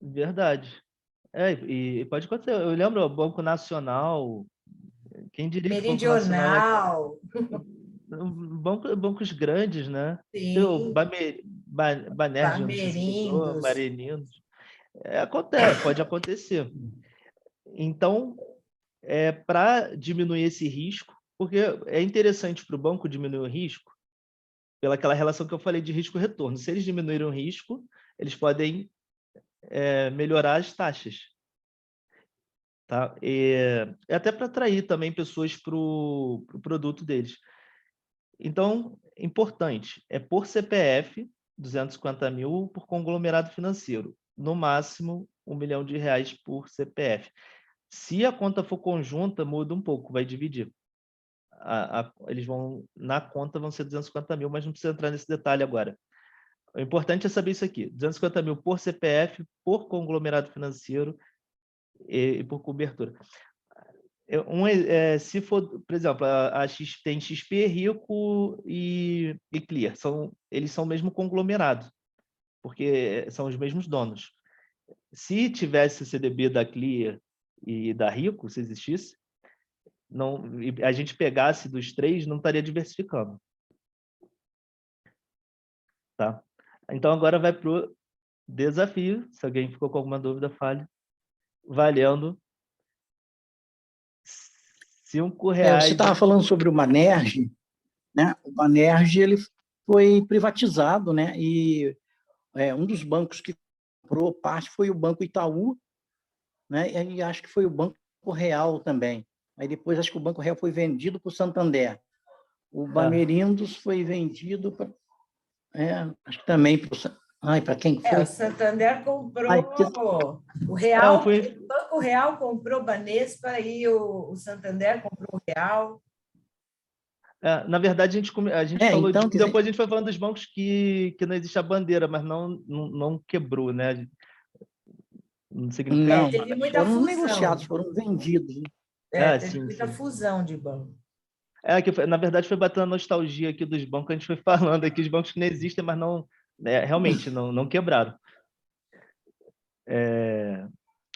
Verdade. E pode acontecer. Eu lembro o Banco Nacional, quem diria que o Banco Nacional bancos grandes, né? Sim. O Banerj, não sei se citou, Marinindos. Acontece, pode acontecer. Então, para diminuir esse risco, porque é interessante para o banco diminuir o risco, pelaquela relação que eu falei de risco-retorno. Se eles diminuírem o risco, eles podem melhorar as taxas. Tá? Até para atrair também pessoas para o produto deles. Então, importante, por CPF, 250 mil por conglomerado financeiro, no máximo R$ 1 milhão por CPF. Se a conta for conjunta, muda um pouco, vai dividir. Eles vão, na conta vão ser 250 mil, mas não precisa entrar nesse detalhe agora. O importante é saber isso aqui: 250 mil por CPF, por conglomerado financeiro e por cobertura. Se for, por exemplo, tem XP, Rico e Clear, eles são o mesmo conglomerado, porque são os mesmos donos. Se tivesse CDB da Clear e da Rico, se existisse, não, e a gente pegasse dos três, não estaria diversificando. Tá? Então, agora vai para o desafio. Se alguém ficou com alguma dúvida, fale. Valendo R$ 5. Você estava falando sobre o Banerj, né? O Banerj, ele foi privatizado, né? E um dos bancos que comprou parte foi o Banco Itaú, né? E acho que foi o Banco Real também. Aí depois acho que o Banco Real foi vendido para o Santander. O Bamerindos foi vendido para... acho que também para quem foi? O Santander comprou o Real. O Banco Real comprou o Banespa e o Santander comprou o Real. Na verdade, a gente falou então, depois a gente foi falando dos bancos que não existe a bandeira, mas não quebrou, né? Não significa não, teve muita foram fusão. Negociados, foram vendidos. Teve muita fusão de banco. Na verdade, foi batendo a nostalgia aqui dos bancos, a gente foi falando aqui, os bancos que não existem, mas realmente não quebraram.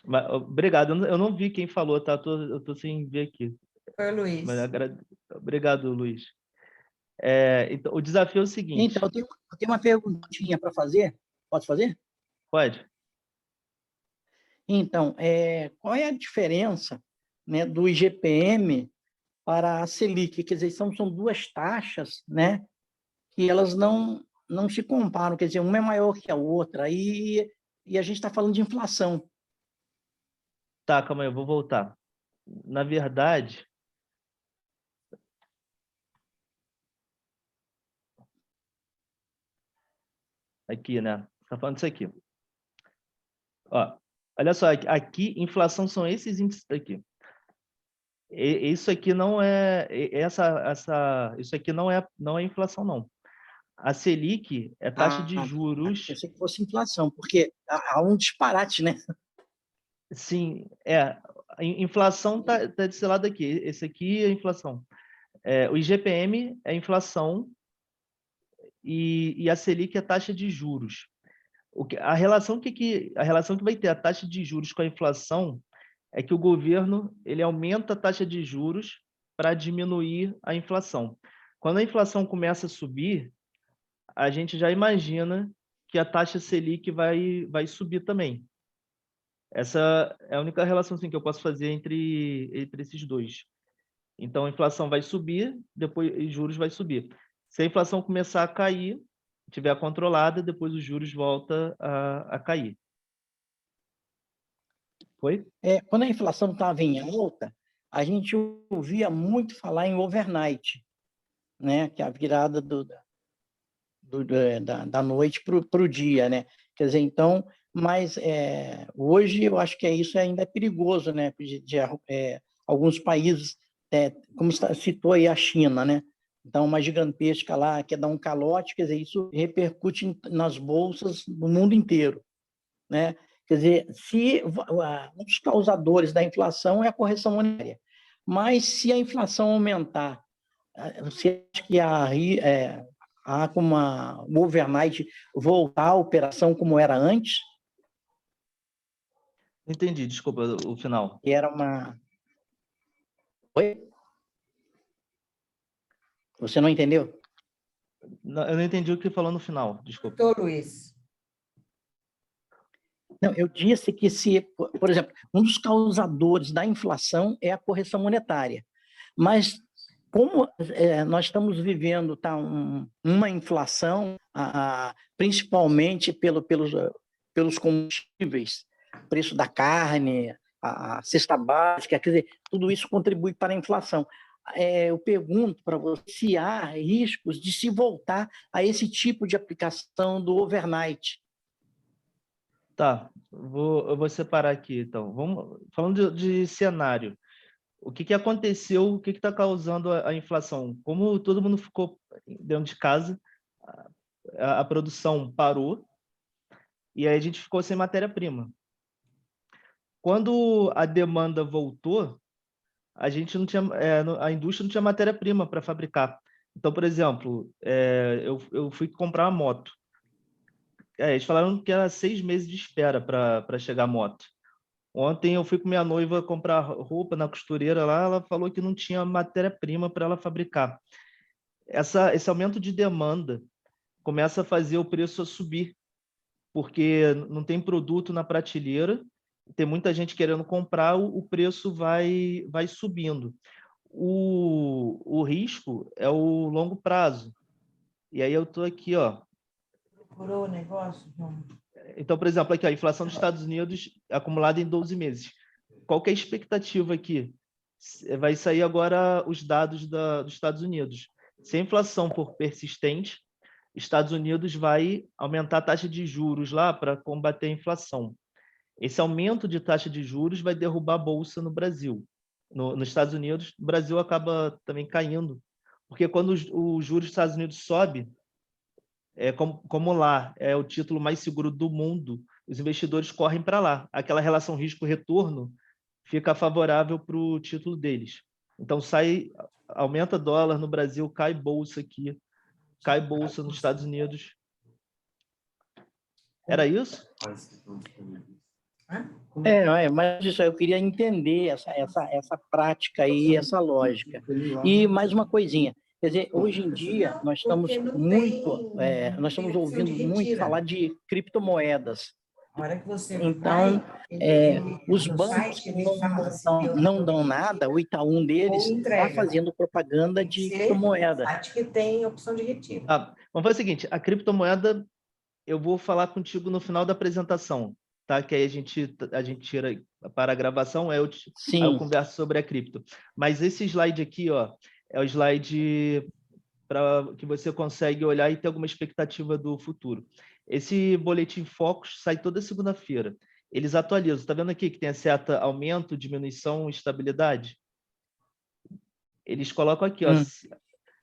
Mas, obrigado, eu não vi quem falou, tá? Eu estou sem ver aqui. Foi o Luiz. Obrigado, Luiz. Então, o desafio é o seguinte... Então, eu tenho uma perguntinha para fazer. Posso fazer? Pode. Então, qual é a diferença, né, do IGPM para a Selic? Quer dizer, são duas taxas, né, que elas não se comparam, quer dizer, uma é maior que a outra, e a gente está falando de inflação. Tá, calma aí, eu vou voltar. Na verdade... Aqui, né? Está falando disso aqui. Ó, olha só, aqui, inflação são esses índices aqui. Isso aqui não é... Isso aqui não é inflação, não. A Selic é taxa de juros... Pensei que fosse inflação, porque há um disparate, né? Sim, a inflação está desse lado aqui. Esse aqui é a inflação. O IGPM é inflação e a Selic é taxa de juros. A relação que vai ter a taxa de juros com a inflação é que o governo ele aumenta a taxa de juros para diminuir a inflação. Quando a inflação começa a subir, a gente já imagina que a taxa Selic vai subir também. Essa é a única relação assim, que eu posso fazer entre esses dois. Então, a inflação vai subir, depois os juros vai subir. Se a inflação começar a cair, estiver controlada, depois os juros voltam a cair. Foi? Quando a inflação estava em alta, a gente ouvia muito falar em overnight, né? Que é a virada da noite para o dia, né? Quer dizer, então, mas hoje eu acho que isso ainda é perigoso, né? Alguns países, como citou aí a China, né? Então, uma gigantesca lá quer dar um calote, quer dizer, isso repercute nas bolsas do mundo inteiro, né? Quer dizer, um dos causadores da inflação é a correção monetária. Mas se a inflação aumentar, você acha que há como o overnight voltar à operação como era antes? Entendi, desculpa o final. Que era uma... Oi? Você não entendeu? Não, eu não entendi o que falou no final, desculpa. Doutor Luiz. Não, eu disse que por exemplo, um dos causadores da inflação é a correção monetária. Mas como nós estamos vivendo uma inflação, principalmente pelos combustíveis, preço da carne, a cesta básica, quer dizer, tudo isso contribui para a inflação. eu pergunto para você se há riscos de se voltar a esse tipo de aplicação do overnight. Tá, eu vou separar aqui, então. Falando de cenário, o que aconteceu, o que está causando a inflação? Como todo mundo ficou dentro de casa, a produção parou, e aí a gente ficou sem matéria-prima. Quando a demanda voltou, a gente não tinha, a indústria não tinha matéria-prima para fabricar. Então, por exemplo, eu fui comprar uma moto. Eles falaram que era 6 meses de espera para chegar a moto. Ontem eu fui com minha noiva comprar roupa na costureira lá, ela falou que não tinha matéria-prima para ela fabricar. Esse aumento de demanda começa a fazer o preço subir, porque não tem produto na prateleira, tem muita gente querendo comprar, o preço vai subindo. O risco é o longo prazo. E aí eu estou aqui, ó. Procurou o negócio? Não. Então, por exemplo, aqui, a inflação dos Estados Unidos acumulada em 12 meses. Qual que é a expectativa aqui? Vai sair agora os dados dos Estados Unidos. Se a inflação for persistente, Estados Unidos vai aumentar a taxa de juros lá para combater a inflação. Esse aumento de taxa de juros vai derrubar a bolsa no Brasil. Nos Estados Unidos, o Brasil acaba também caindo, porque quando os juros dos Estados Unidos sobe, como lá é o título mais seguro do mundo, os investidores correm para lá. Aquela relação risco-retorno fica favorável para o título deles. Então, aumenta dólar no Brasil, cai bolsa aqui, cai bolsa nos Estados Unidos. Era isso? Mas isso eu queria entender essa prática aí, essa lógica. E mais uma coisinha, quer dizer, hoje em dia nós estamos ouvindo muito falar de criptomoedas. Então, os bancos não dão nada, o Itaú deles está fazendo propaganda de criptomoeda. Acho que tem opção de retiro. Vamos fazer o seguinte, a criptomoeda eu vou falar contigo no final da apresentação, tá? Que aí a gente tira para a gravação, aí eu converso sobre a cripto. Mas esse slide aqui, ó, é o slide para que você consegue olhar e ter alguma expectativa do futuro. Esse boletim Focus sai toda segunda-feira. Eles atualizam. Está vendo aqui que tem a seta aumento, diminuição, estabilidade? Eles colocam aqui, ó,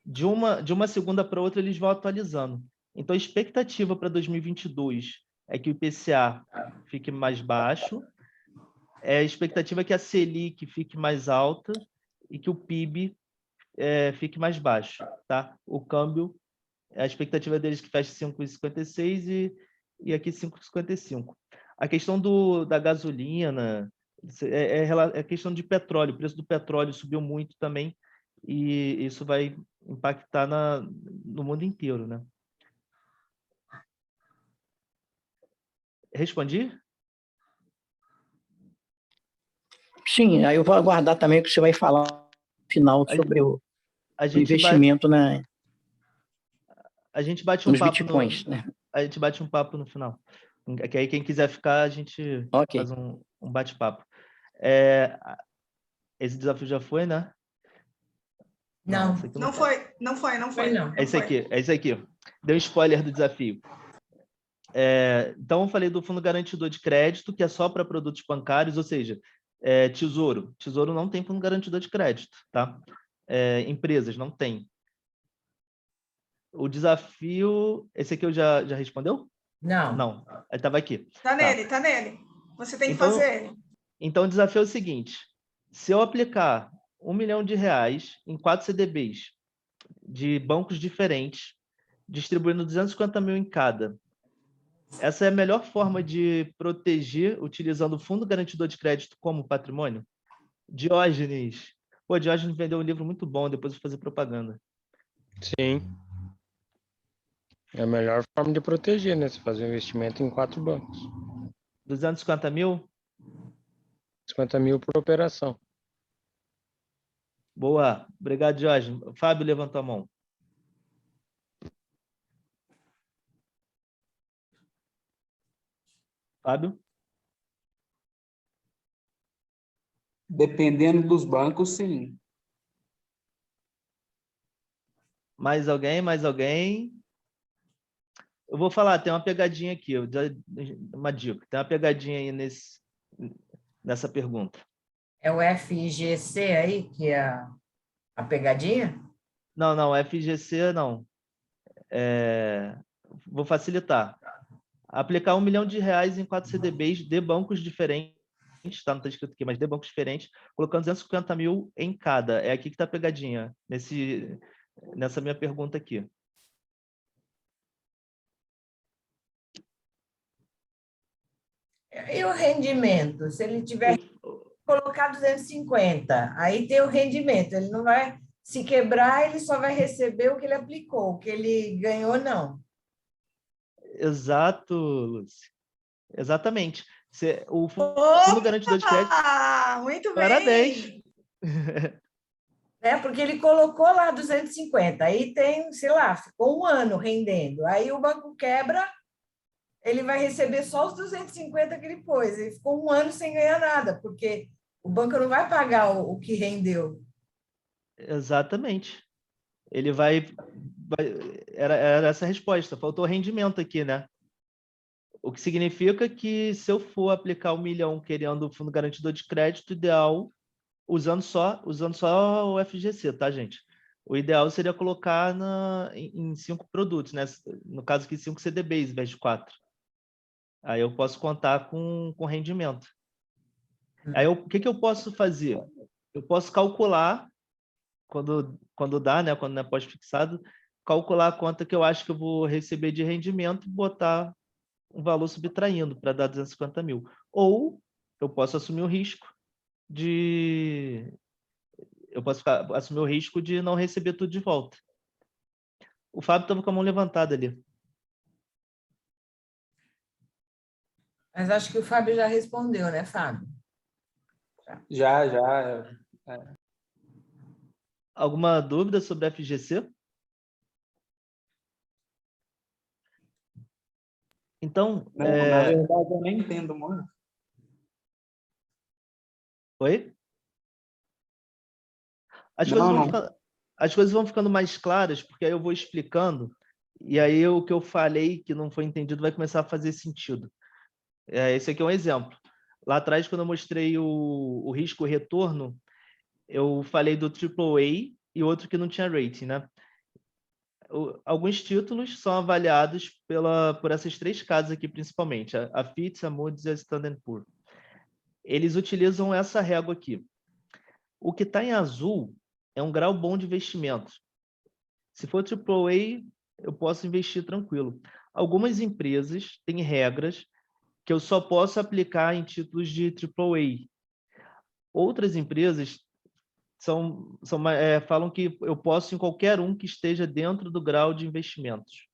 de uma segunda para outra, eles vão atualizando. Então, a expectativa para 2022 é que o IPCA fique mais baixo, a expectativa é que a Selic fique mais alta e que o PIB fique mais baixo. Tá? O câmbio, a expectativa deles é que feche 5,56 e aqui 5,55. A questão da gasolina é questão de petróleo. O preço do petróleo subiu muito também e isso vai impactar no mundo inteiro, né? Respondi? Sim, aí eu vou aguardar também o que você vai falar no final sobre o investimento a gente bate um nos papo bitcoins, né? A gente bate um papo no final. Que aí quem quiser ficar, a gente faz um bate-papo. Esse desafio já foi, né? Não foi. É esse aqui. Deu spoiler do desafio. Então, eu falei do Fundo Garantidor de Crédito, que é só para produtos bancários, ou seja, Tesouro. Tesouro não tem Fundo Garantidor de Crédito, tá? Empresas, não tem. O desafio... Esse aqui eu já respondeu? Não. Estava aqui. Tá nele. Você tem que fazer ele. Então, o desafio é o seguinte. Se eu aplicar R$1 milhão em 4 CDBs de bancos diferentes, distribuindo 250 mil em cada, essa é a melhor forma de proteger utilizando o Fundo Garantidor de Crédito como patrimônio? Diógenes. Diógenes vendeu um livro muito bom, depois eu vou fazer propaganda. Sim. É a melhor forma de proteger, né? Você fazer um investimento em 4 bancos. 250 mil? 50 mil por operação. Boa. Obrigado, Diógenes. Fábio levantou a mão. Fábio? Dependendo dos bancos, sim. Mais alguém? Mais alguém? Eu vou falar, tem uma pegadinha aqui, uma dica. Tem uma pegadinha aí nessa pergunta. É o FIGC aí, que é a pegadinha? Não, não, FGC não. Vou facilitar. Aplicar R$1 milhão em 4 CDBs de bancos diferentes, tá? Não está escrito aqui, mas de bancos diferentes, colocando 250 mil em cada. É aqui que está a pegadinha, nessa minha pergunta aqui. E o rendimento? Se ele tiver colocar 250, aí tem o rendimento. Ele não vai se quebrar, ele só vai receber o que ele aplicou, o que ele ganhou, não. Exato, Lúcia. Exatamente. O Fundo Opa! Garantidor de Crédito... Muito bem! Parabéns! Porque ele colocou lá 250, aí tem, sei lá, ficou um ano rendendo. Aí o banco quebra, ele vai receber só os 250 que ele pôs. Ele ficou um ano sem ganhar nada, porque o banco não vai pagar o que rendeu. Exatamente. Ele era essa a resposta. Faltou rendimento aqui, né? O que significa que se eu for aplicar 1 milhão querendo o Fundo Garantidor de Crédito, ideal, usando só o FGC, tá, gente? O ideal seria colocar em 5 produtos, né? No caso aqui, 5 CDBs, em vez de 4. Aí eu posso contar com rendimento. Aí o que eu posso fazer? Eu posso calcular, quando dá, né? Quando não é pós-fixado, calcular a conta que eu acho que eu vou receber de rendimento e botar um valor subtraindo para dar 250 mil. Ou eu posso assumir o risco assumir o risco de não receber tudo de volta. O Fábio estava com a mão levantada ali. Mas acho que o Fábio já respondeu, né, Fábio? Já. Alguma dúvida sobre a FGC? Então... Não, na verdade, eu nem entendo muito. Oi? As coisas vão ficando mais claras, porque aí eu vou explicando, e aí o que eu falei que não foi entendido vai começar a fazer sentido. Esse aqui é um exemplo. Lá atrás, quando eu mostrei o risco-retorno, eu falei do AAA e outro que não tinha rating, né? Alguns títulos são avaliados por essas 3 casas aqui, principalmente, a Fitch, a Moody's e a Standard & Poor's. Eles utilizam essa régua aqui. O que está em azul é um grau bom de investimento. Se for AAA, eu posso investir tranquilo. Algumas empresas têm regras que eu só posso aplicar em títulos de AAA. Outras empresas falam que eu posso em qualquer um que esteja dentro do grau de investimentos.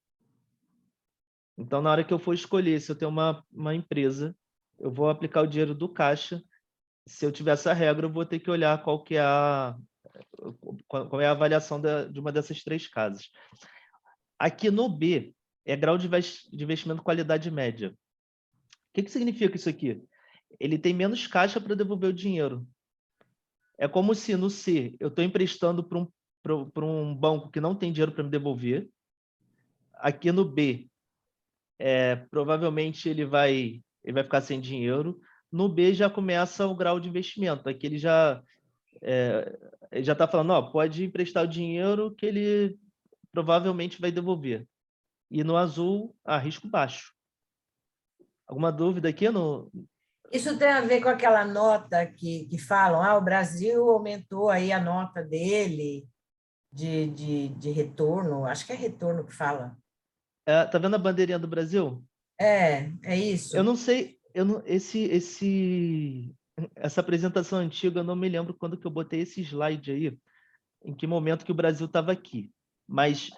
Então, na hora que eu for escolher, se eu tenho uma empresa, eu vou aplicar o dinheiro do caixa. Se eu tiver essa regra, eu vou ter que olhar qual é a avaliação de uma dessas 3 casas. Aqui no B, é grau de investimento qualidade média. O que significa isso aqui? Ele tem menos caixa para devolver o dinheiro. É como se no C eu estou emprestando para um banco que não tem dinheiro para me devolver. Aqui no B, provavelmente ele vai ficar sem dinheiro. No B já começa o grau de investimento. Aqui ele já está falando, pode emprestar o dinheiro que ele provavelmente vai devolver. E no azul, risco baixo. Alguma dúvida aqui? Isso tem a ver com aquela nota que falam, o Brasil aumentou aí a nota dele de retorno, acho que é retorno que fala. Tá vendo a bandeirinha do Brasil? É isso. Eu não sei, essa apresentação antiga, eu não me lembro quando que eu botei esse slide aí, em que momento que o Brasil estava aqui. Mas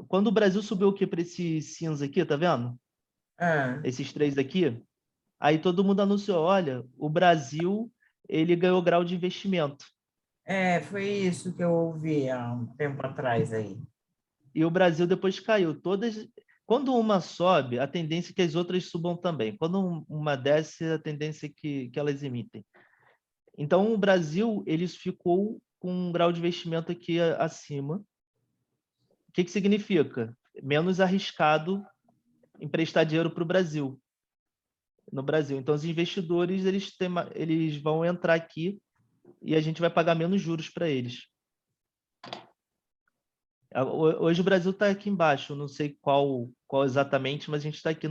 quando o Brasil subiu aqui para esse cinza aqui, tá vendo? Esses 3 aqui, aí todo mundo anunciou, olha, o Brasil, ele ganhou grau de investimento. Foi isso que eu ouvi há um tempo atrás aí. E o Brasil depois caiu. Quando uma sobe, a tendência é que as outras subam também. Quando uma desce, a tendência é que elas imitem. Então, o Brasil, ele ficou com um grau de investimento aqui acima. que significa? Menos arriscado emprestar dinheiro para o Brasil, no Brasil. Então, os investidores eles vão entrar aqui e a gente vai pagar menos juros para eles. Hoje o Brasil está aqui embaixo, não sei qual exatamente, mas a gente está aqui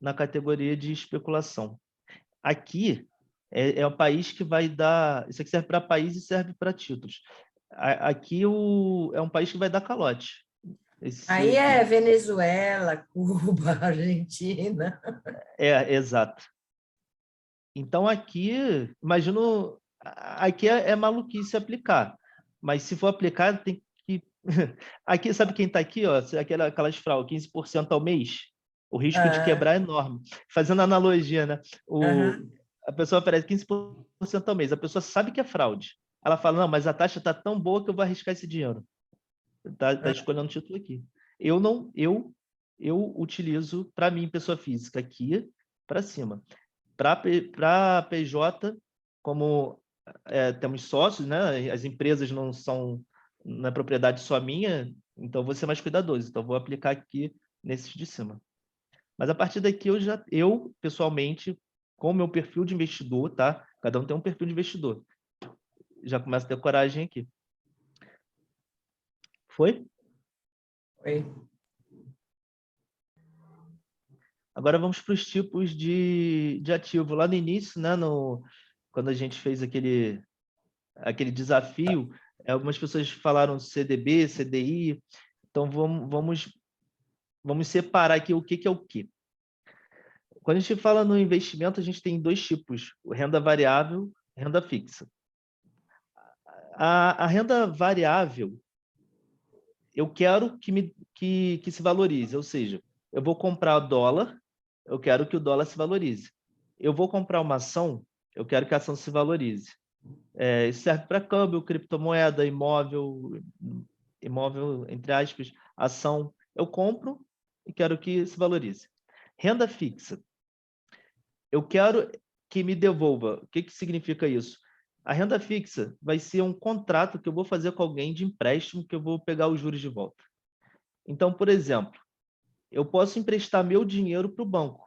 na categoria de especulação. Aqui é o país que vai dar... Isso aqui serve para país e serve para títulos. Aqui é um país que vai dar calote. Aí é Venezuela, Cuba, Argentina. Exato. Então, aqui, imagino... Aqui é maluquice aplicar. Mas se for aplicar, tem que... Aqui, sabe quem está aqui? Ó, aquelas fraudes, 15% ao mês. O risco de quebrar é enorme. Fazendo analogia, né? A pessoa oferece 15% ao mês. A pessoa sabe que é fraude. Ela fala, não, mas a taxa está tão boa que eu vou arriscar esse dinheiro. Tá escolhendo o título aqui. Eu utilizo, para mim, pessoa física, aqui para cima. Para PJ, como temos sócios, né? As empresas não são na propriedade só minha, então vou ser mais cuidadoso. Então, vou aplicar aqui nesses de cima. Mas a partir daqui, eu pessoalmente, com o meu perfil de investidor, tá? Cada um tem um perfil de investidor. Já começo a ter coragem aqui. Foi? Foi. Agora vamos para os tipos de ativo. Lá no início, né, quando a gente fez aquele desafio, algumas pessoas falaram CDB, CDI. Então, vamos separar aqui o que é o quê. Quando a gente fala no investimento, a gente tem dois tipos, renda variável e renda fixa. A renda variável, eu quero que se valorize, ou seja, eu vou comprar dólar, eu quero que o dólar se valorize. Eu vou comprar uma ação, eu quero que a ação se valorize. Isso serve para câmbio, criptomoeda, imóvel, entre aspas, ação. Eu compro e quero que se valorize. Renda fixa. Eu quero que me devolva. O que significa isso? A renda fixa vai ser um contrato que eu vou fazer com alguém de empréstimo que eu vou pegar os juros de volta. Então, por exemplo, eu posso emprestar meu dinheiro para o banco.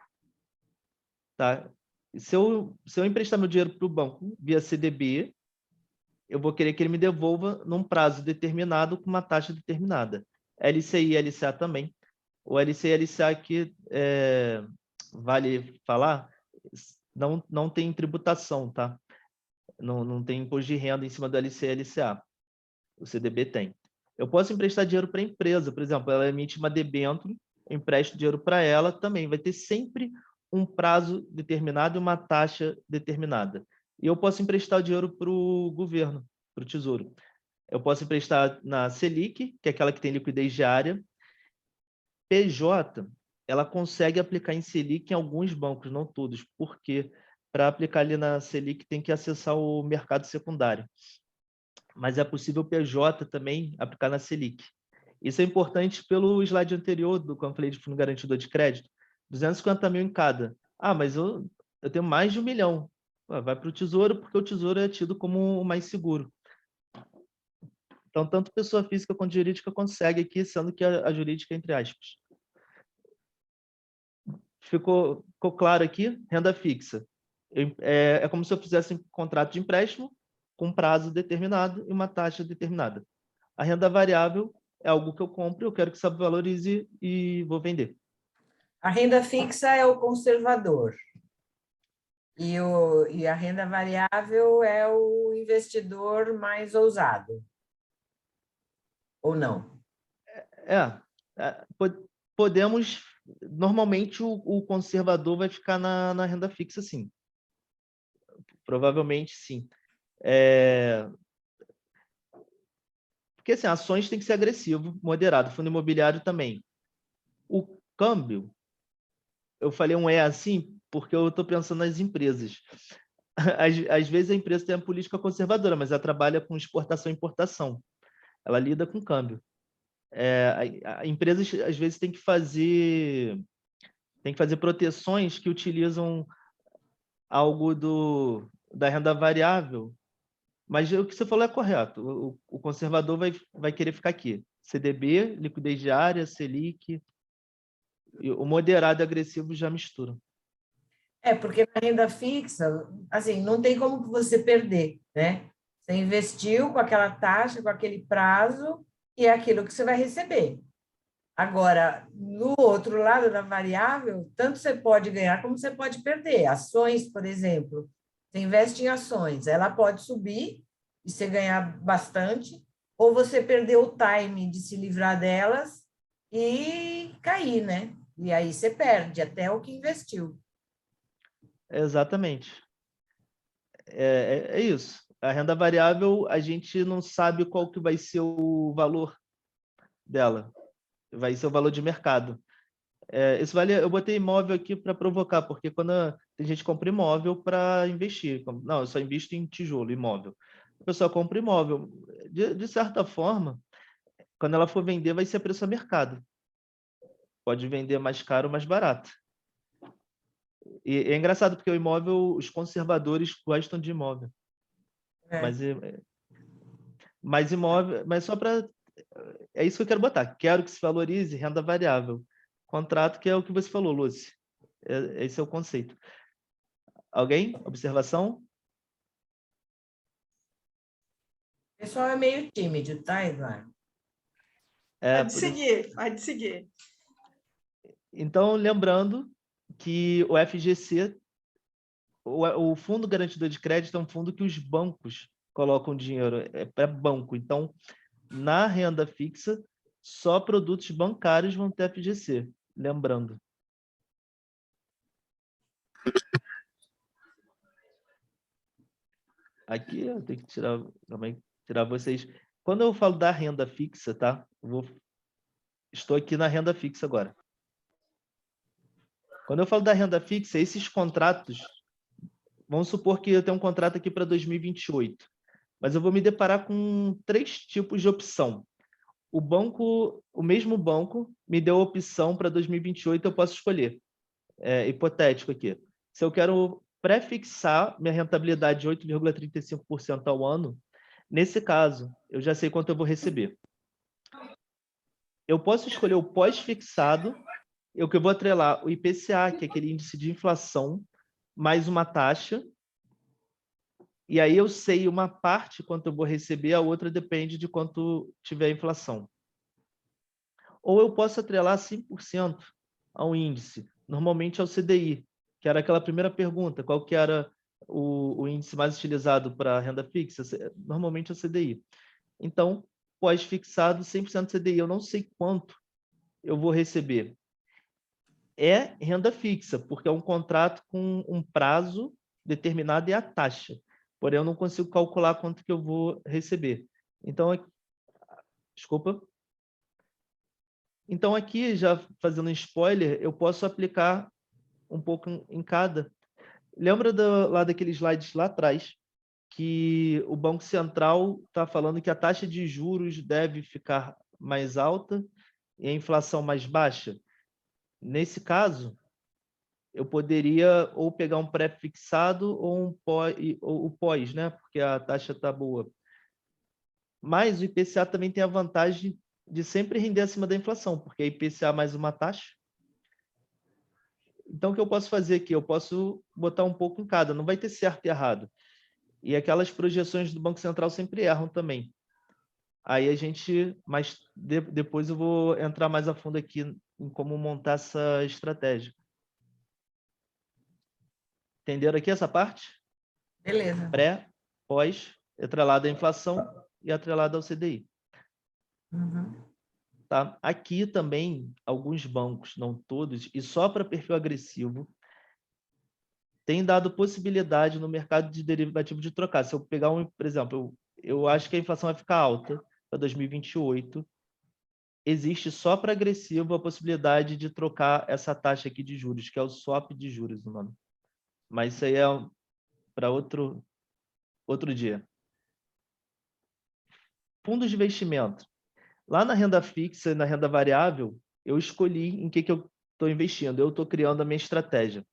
Tá? Se eu emprestar meu dinheiro para o banco via CDB, eu vou querer que ele me devolva num prazo determinado com uma taxa determinada. LCI e LCA também. O LCI e LCA aqui, vale falar, não tem tributação, tá? Não tem imposto de renda em cima do LCI e LCA. O CDB tem. Eu posso emprestar dinheiro para a empresa, por exemplo, ela emite uma debênture, eu empresto dinheiro para ela também. Vai ter sempre um prazo determinado e uma taxa determinada. E eu posso emprestar o dinheiro para o governo, para o Tesouro. Eu posso emprestar na Selic, que é aquela que tem liquidez diária. PJ, ela consegue aplicar em Selic em alguns bancos, não todos, porque para aplicar ali na Selic tem que acessar o mercado secundário. Mas é possível PJ também aplicar na Selic. Isso é importante pelo slide anterior, quando eu falei de fundo garantidor de crédito, 250 mil em cada. Ah, mas eu tenho mais de 1 milhão. Vai para o Tesouro, porque o Tesouro é tido como o mais seguro. Então, tanto pessoa física quanto jurídica consegue aqui, sendo que a jurídica, entre aspas. Ficou claro aqui? Renda fixa. É como se eu fizesse um contrato de empréstimo com prazo determinado e uma taxa determinada. A renda variável é algo que eu compro, eu quero que se valorize e vou vender. A renda fixa é o conservador. E a renda variável é o investidor mais ousado. Ou não? Podemos... Normalmente, o conservador vai ficar na renda fixa, sim. Provavelmente, sim. Porque, assim, ações tem que ser agressivo, moderado. Fundo imobiliário também. O câmbio, eu falei assim, porque eu estou pensando nas empresas. Às vezes, a empresa tem uma política conservadora, mas ela trabalha com exportação e importação. Ela lida com câmbio. A empresa, às vezes, tem que fazer proteções que utilizam algo da renda variável Mas o que você falou é correto. O conservador vai querer ficar aqui. CDB, liquidez diária, Selic. E o moderado e agressivo já misturam. Porque na renda fixa, assim, não tem como você perder, né? Você investiu com aquela taxa, com aquele prazo, e é aquilo que você vai receber. Agora, no outro lado da variável, tanto você pode ganhar como você pode perder. Ações, por exemplo, você investe em ações, ela pode subir e você ganhar bastante, ou você perder o time de se livrar delas e cair, né? E aí você perde até o que investiu. Exatamente. É isso. A renda variável, a gente não sabe qual que vai ser o valor dela. Vai ser o valor de mercado. Esse vale, eu botei imóvel aqui para provocar, porque quando tem gente que compra imóvel para investir. Não, eu só invisto em tijolo, imóvel. A pessoa compra imóvel. De certa forma, quando ela for vender, vai ser a preço a mercado. Pode vender mais caro ou mais barato. E é engraçado, porque o imóvel, os conservadores gostam de imóvel. Mas imóvel, mas só para... É isso que eu quero botar. Quero que se valorize renda variável. Contrato, que é o que você falou, Lúcia. Esse é o conceito. Alguém? Observação? O pessoal é meio tímido, tá, Eduardo? Pode seguir. Então, lembrando que o FGC, o Fundo Garantidor de Crédito, é um fundo que os bancos colocam dinheiro, é para banco. Então, na renda fixa, só produtos bancários vão ter FGC, lembrando. Aqui eu tenho que tirar vocês. Quando eu falo da renda fixa, tá? Estou aqui na renda fixa agora. Quando eu falo da renda fixa, esses contratos, vamos supor que eu tenho um contrato aqui para 2028, mas eu vou me deparar com 3 tipos de opção. O mesmo banco me deu a opção para 2028, eu posso escolher. Hipotético aqui. Se eu quero pré-fixar minha rentabilidade de 8,35% ao ano, nesse caso, eu já sei quanto eu vou receber. Eu posso escolher o pós-fixado, que eu vou atrelar o IPCA, que é aquele índice de inflação, mais uma taxa, e aí eu sei uma parte quanto eu vou receber, a outra depende de quanto tiver a inflação. Ou eu posso atrelar 100% ao índice, normalmente ao CDI, que era aquela primeira pergunta, qual que era o índice mais utilizado para renda fixa? Normalmente é o CDI. Então, pós-fixado, 100% CDI, eu não sei quanto eu vou receber. É renda fixa, porque é um contrato com um prazo determinado e a taxa. Porém, eu não consigo calcular quanto que eu vou receber. Então, desculpa. Então, aqui, já fazendo um spoiler, eu posso aplicar um pouco em cada. Lembra lá daqueles slides lá atrás, que o Banco Central está falando que a taxa de juros deve ficar mais alta e a inflação mais baixa? Nesse caso, eu poderia ou pegar um pré-fixado ou o pós, né? Porque a taxa está boa. Mas o IPCA também tem a vantagem de sempre render acima da inflação, porque é IPCA mais uma taxa. Então, o que eu posso fazer aqui? Eu posso botar um pouco em cada, não vai ter certo e errado. E aquelas projeções do Banco Central sempre erram também. Aí a gente, mas depois eu vou entrar mais a fundo aqui em como montar essa estratégia. Entenderam aqui essa parte? Beleza. Pré, pós, atrelado à inflação e atrelado ao CDI. Uhum. Tá? Aqui também, alguns bancos, não todos, e só para perfil agressivo, tem dado possibilidade no mercado de derivativo de trocar. Se eu pegar por exemplo, eu acho que a inflação vai ficar alta para 2028, existe só para agressivo a possibilidade de trocar essa taxa aqui de juros, que é o swap de juros, o nome. Mas isso aí é para outro dia. Fundos de investimento. Lá na renda fixa e na renda variável, eu escolhi em que eu estou investindo. Eu estou criando a minha estratégia.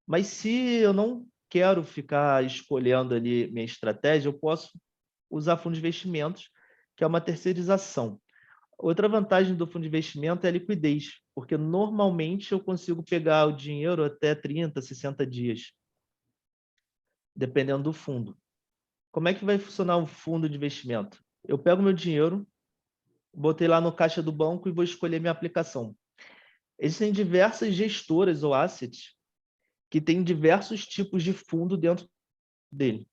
Mas se eu não quero ficar escolhendo ali minha estratégia, eu posso usar fundos de investimentos, que é uma terceirização. Outra vantagem do fundo de investimento é a liquidez, porque normalmente eu consigo pegar o dinheiro até 30, 60 dias, dependendo do fundo. Como é que vai funcionar um fundo de investimento? Eu pego meu dinheiro, botei lá no caixa do banco e vou escolher minha aplicação. Existem diversas gestoras ou assets que têm diversos tipos de fundo dentro dele.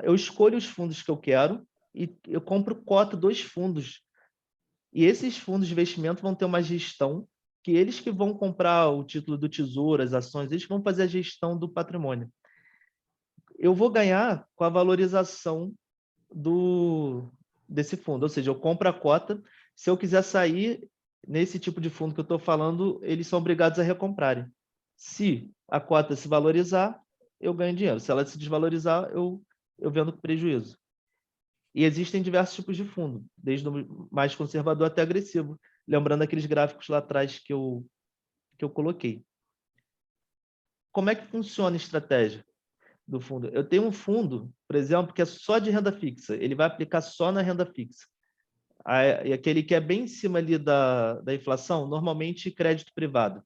Eu escolho os fundos que eu quero e eu compro cota dos fundos. E esses fundos de investimento vão ter uma gestão que eles que vão comprar o título do Tesouro, as ações, eles vão fazer a gestão do patrimônio. Eu vou ganhar com a valorização desse fundo, ou seja, eu compro a cota, se eu quiser sair nesse tipo de fundo que eu estou falando, eles são obrigados a recomprarem. Se a cota se valorizar, eu ganho dinheiro. Se ela se desvalorizar, eu vendo com prejuízo. E existem diversos tipos de fundo, desde o mais conservador até agressivo, lembrando aqueles gráficos lá atrás que eu coloquei. Como é que funciona a estratégia do fundo? Eu tenho um fundo, por exemplo, que é só de renda fixa. Ele vai aplicar só na renda fixa. E aquele que é bem em cima ali da inflação, normalmente crédito privado.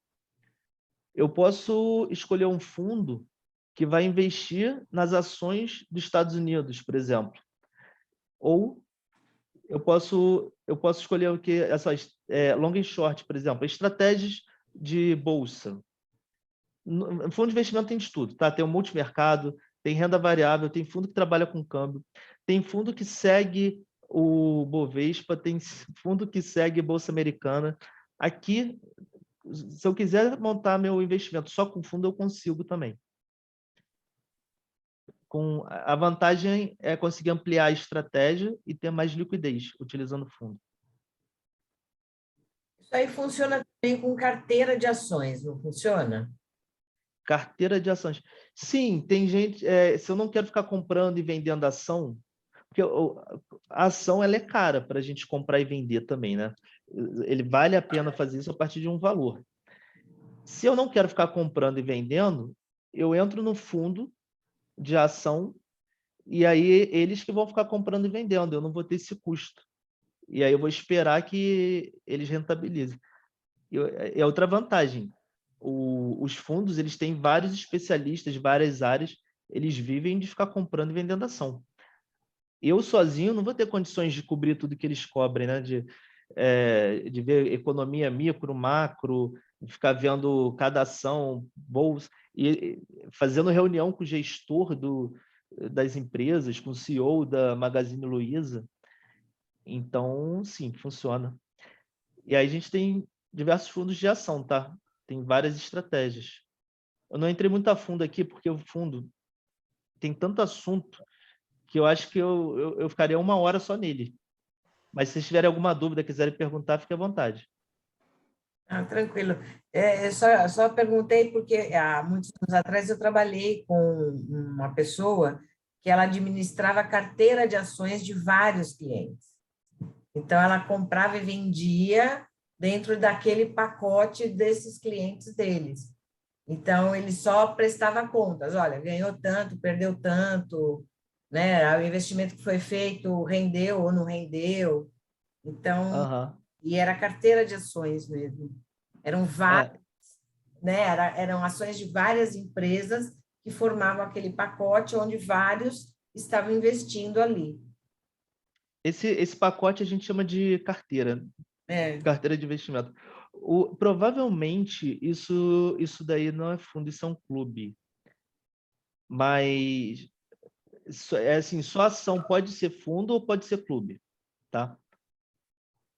Eu posso escolher um fundo que vai investir nas ações dos Estados Unidos, por exemplo. Ou eu posso escolher o que essas long and short, por exemplo, estratégias de bolsa. No fundo de investimento tem de tudo, tá? Tem o multimercado, tem renda variável, tem fundo que trabalha com câmbio, tem fundo que segue o Bovespa, tem fundo que segue Bolsa Americana. Aqui, se eu quiser montar meu investimento só com fundo, eu consigo também. A vantagem é conseguir ampliar a estratégia e ter mais liquidez utilizando o fundo. Isso aí funciona também com carteira de ações, não funciona? Carteira de ações. Sim, tem gente... se eu não quero ficar comprando e vendendo ação, porque a ação ela é cara para a gente comprar e vender também, né? Ele vale a pena fazer isso a partir de um valor. Se eu não quero ficar comprando e vendendo, eu entro no fundo de ação e aí eles que vão ficar comprando e vendendo, eu não vou ter esse custo. E aí eu vou esperar que eles rentabilizem. É outra vantagem. Os fundos, eles têm vários especialistas de várias áreas, eles vivem de ficar comprando e vendendo ação. Eu sozinho não vou ter condições de cobrir tudo que eles cobrem, né? De ver economia micro, macro, de ficar vendo cada ação, bolsa, e fazendo reunião com o gestor das empresas, com o CEO da Magazine Luiza. Então, sim, funciona. E aí a gente tem diversos fundos de ação, tá? Tem várias estratégias. Eu não entrei muito a fundo aqui, porque o fundo tem tanto assunto que eu acho que eu ficaria 1 hora só nele. Mas se vocês tiverem alguma dúvida, quiserem perguntar, fique à vontade. Tranquilo. Eu só perguntei porque há muitos anos atrás eu trabalhei com uma pessoa que ela administrava carteira de ações de vários clientes. Então, ela comprava e vendia dentro daquele pacote desses clientes deles. Então, ele só prestava contas. Olha, ganhou tanto, perdeu tanto, né? O investimento que foi feito rendeu ou não rendeu. Então, e era carteira de ações mesmo. Eram várias, né? Eram ações de várias empresas que formavam aquele pacote onde vários estavam investindo ali. Esse pacote a gente chama de carteira. Carteira de investimento. Provavelmente isso daí não é fundo, isso é um clube. Mas assim, só ação pode ser fundo ou pode ser clube, tá?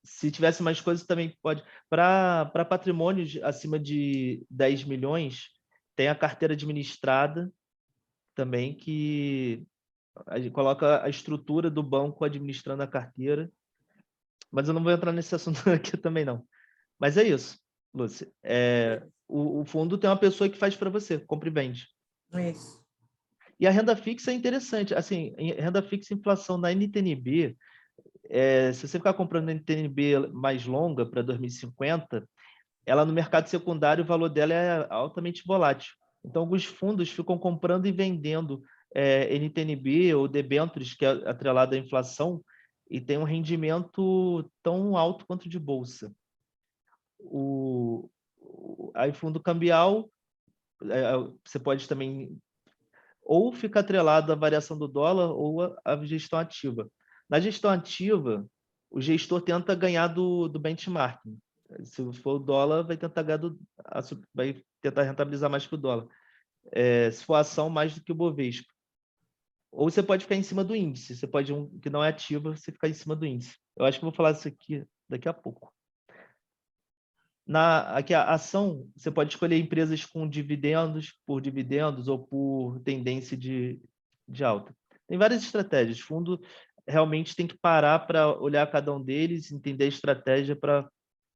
Se tivesse mais coisas também pode. Para patrimônios acima de 10 milhões, tem a carteira administrada também, que a gente coloca a estrutura do banco administrando a carteira. Mas eu não vou entrar nesse assunto aqui também, não. Mas é isso, Lúcia. O fundo tem uma pessoa que faz para você, compra e vende. Isso. E a renda fixa é interessante. Assim, renda fixa e inflação na NTN-B, se você ficar comprando NTN-B mais longa para 2050, ela no mercado secundário, o valor dela é altamente volátil. Então, alguns fundos ficam comprando e vendendo NTNB ou debêntures, que é atrelado à inflação, e tem um rendimento tão alto quanto de bolsa. Aí, fundo cambial, você pode também ou ficar atrelado à variação do dólar ou à gestão ativa. Na gestão ativa, o gestor tenta ganhar do benchmarking. Se for o dólar, vai tentar vai tentar rentabilizar mais que o dólar. Se for ação, mais do que o Bovespa. Ou você pode ficar em cima do índice. Você pode, que não é ativa, você ficar em cima do índice. Eu acho que eu vou falar isso aqui daqui a pouco. Aqui a ação, você pode escolher empresas com dividendos, por dividendos ou por tendência de alta. Tem várias estratégias. O fundo realmente tem que parar para olhar cada um deles, entender a estratégia para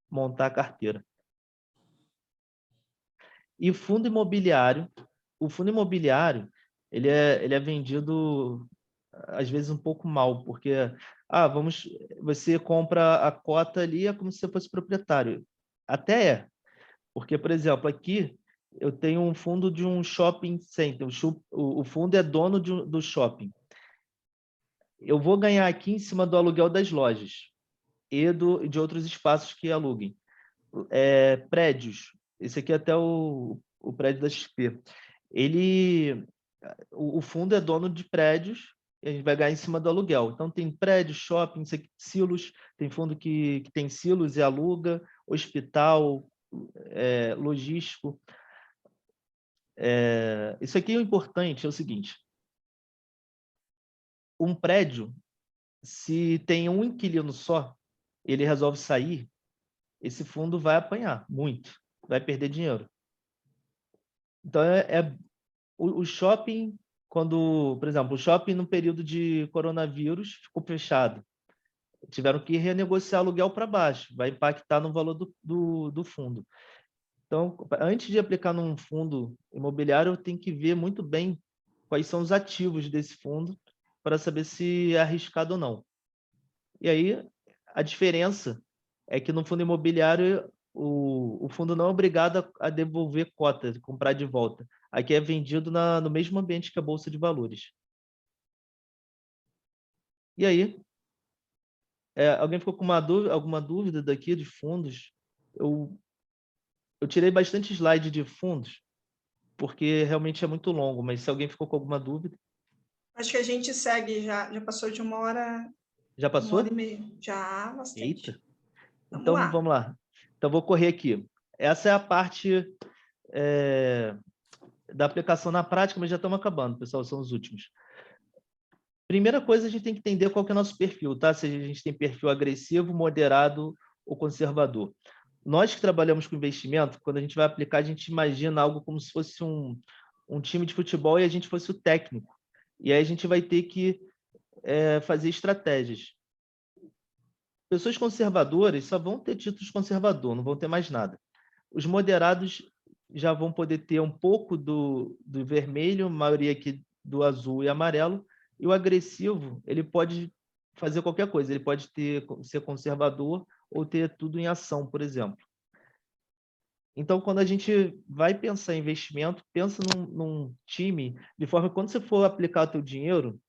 montar a carteira. E o fundo imobiliário ele é vendido às vezes um pouco mal, porque você compra a cota ali, é como se você fosse proprietário. Até porque, por exemplo, aqui eu tenho um fundo de um shopping center, o fundo é dono do shopping. Eu vou ganhar aqui em cima do aluguel das lojas e de outros espaços que aluguem. Prédios, esse aqui é até o prédio da XP. O fundo é dono de prédios, e a gente vai ganhar em cima do aluguel. Então, tem prédios, shoppings, silos, tem fundo que tem silos e aluga, hospital, logístico. Isso aqui é importante, é o seguinte. Um prédio, se tem um inquilino só, ele resolve sair, esse fundo vai apanhar muito, vai perder dinheiro. Então, o shopping, por exemplo, o shopping no período de coronavírus ficou fechado. Tiveram que renegociar o aluguel para baixo, vai impactar no valor do fundo. Então, antes de aplicar num fundo imobiliário, eu tenho que ver muito bem quais são os ativos desse fundo para saber se é arriscado ou não. E aí, a diferença é que no fundo imobiliário, o fundo não é obrigado a devolver cota, comprar de volta. Aqui é vendido no mesmo ambiente que a Bolsa de Valores. E aí, alguém ficou com alguma dúvida daqui de fundos? Eu tirei bastante slide de fundos, porque realmente é muito longo, mas se alguém ficou com alguma dúvida... Acho que a gente segue, já passou de 1 hora... Já passou? 1h30. Já, bastante. Eita. Então, vamos lá. Então, vou correr aqui. Essa é a parte da aplicação na prática, mas já estamos acabando, pessoal, são os últimos. Primeira coisa, a gente tem que entender qual que é o nosso perfil, tá? Se a gente tem perfil agressivo, moderado ou conservador. Nós que trabalhamos com investimento, quando a gente vai aplicar, a gente imagina algo como se fosse um time de futebol e a gente fosse o técnico. E aí a gente vai ter que fazer estratégias. Pessoas conservadoras só vão ter títulos conservador, não vão ter mais nada. Os moderados já vão poder ter um pouco do vermelho, a maioria aqui do azul e amarelo, e o agressivo, ele pode fazer qualquer coisa, ele pode ser conservador ou ter tudo em ação, por exemplo. Então, quando a gente vai pensar em investimento, pensa num time, de forma que quando você for aplicar o teu dinheiro,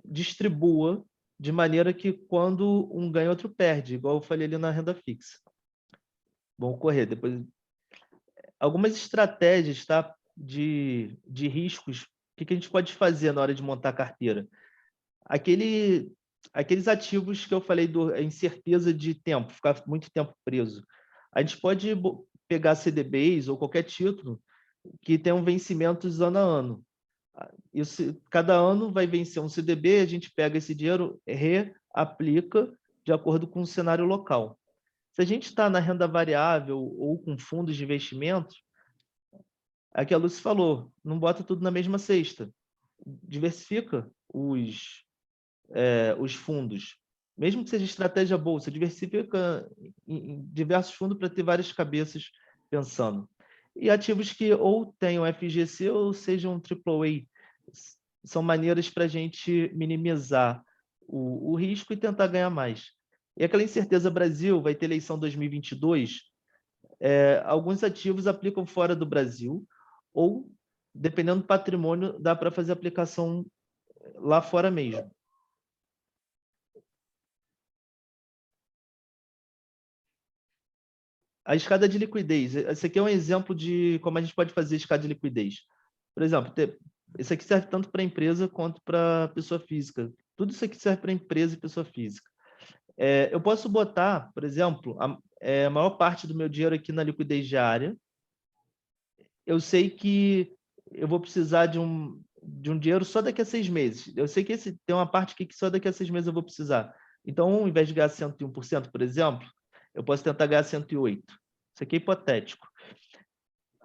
distribua de maneira que quando um ganha, outro perde, igual eu falei ali na renda fixa. Vamos correr depois. Algumas estratégias, tá, de riscos, o que a gente pode fazer na hora de montar a carteira? Aqueles ativos que eu falei da incerteza de tempo, ficar muito tempo preso. A gente pode pegar CDBs ou qualquer título que tenham vencimentos ano a ano. Isso, cada ano vai vencer um CDB, a gente pega esse dinheiro, reaplica de acordo com o cenário local. Se a gente está na renda variável ou com fundos de investimento, é que a Lúcia falou, não bota tudo na mesma cesta. Diversifica os fundos. Mesmo que seja estratégia bolsa, diversifica em diversos fundos para ter várias cabeças pensando. E ativos que ou tenham FGC ou sejam AAA. São maneiras para a gente minimizar o risco e tentar ganhar mais. E aquela incerteza Brasil, vai ter eleição 2022, alguns ativos aplicam fora do Brasil, ou, dependendo do patrimônio, dá para fazer aplicação lá fora mesmo. A escada de liquidez. Esse aqui é um exemplo de como a gente pode fazer escada de liquidez. Por exemplo, esse aqui serve tanto para empresa quanto para pessoa física. Tudo isso aqui serve para empresa e pessoa física. Eu posso botar, por exemplo, a maior parte do meu dinheiro aqui na liquidez diária. Eu sei que eu vou precisar de um dinheiro só daqui a 6 meses. Eu sei que tem uma parte aqui que só daqui a 6 meses eu vou precisar. Então, ao invés de ganhar 101%, por exemplo, eu posso tentar ganhar 108%. Isso aqui é hipotético.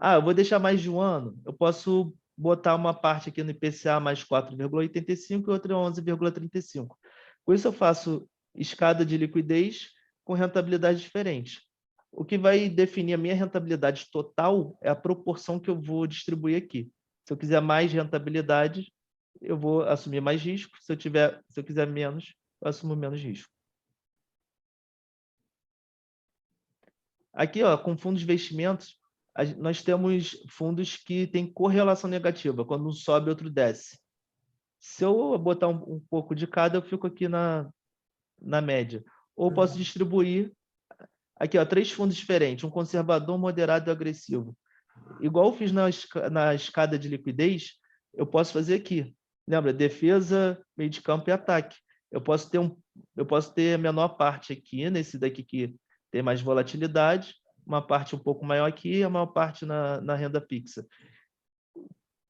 Eu vou deixar mais de um ano. Eu posso botar uma parte aqui no IPCA mais 4,85 e outra 11,35. Com isso, eu faço escada de liquidez com rentabilidade diferente. O que vai definir a minha rentabilidade total é a proporção que eu vou distribuir aqui. Se eu quiser mais rentabilidade, eu vou assumir mais risco. Se eu quiser menos, eu assumo menos risco. Aqui, com fundos de investimentos, nós temos fundos que têm correlação negativa. Quando um sobe, outro desce. Se eu botar um pouco de cada, eu fico aqui na média. Ou posso distribuir aqui, 3 fundos diferentes, um conservador, moderado e agressivo. Igual eu fiz na escada de liquidez, eu posso fazer aqui. Lembra? Defesa, meio de campo e ataque. Eu posso ter a menor parte aqui, nesse daqui que tem mais volatilidade, uma parte um pouco maior aqui e a maior parte na renda fixa.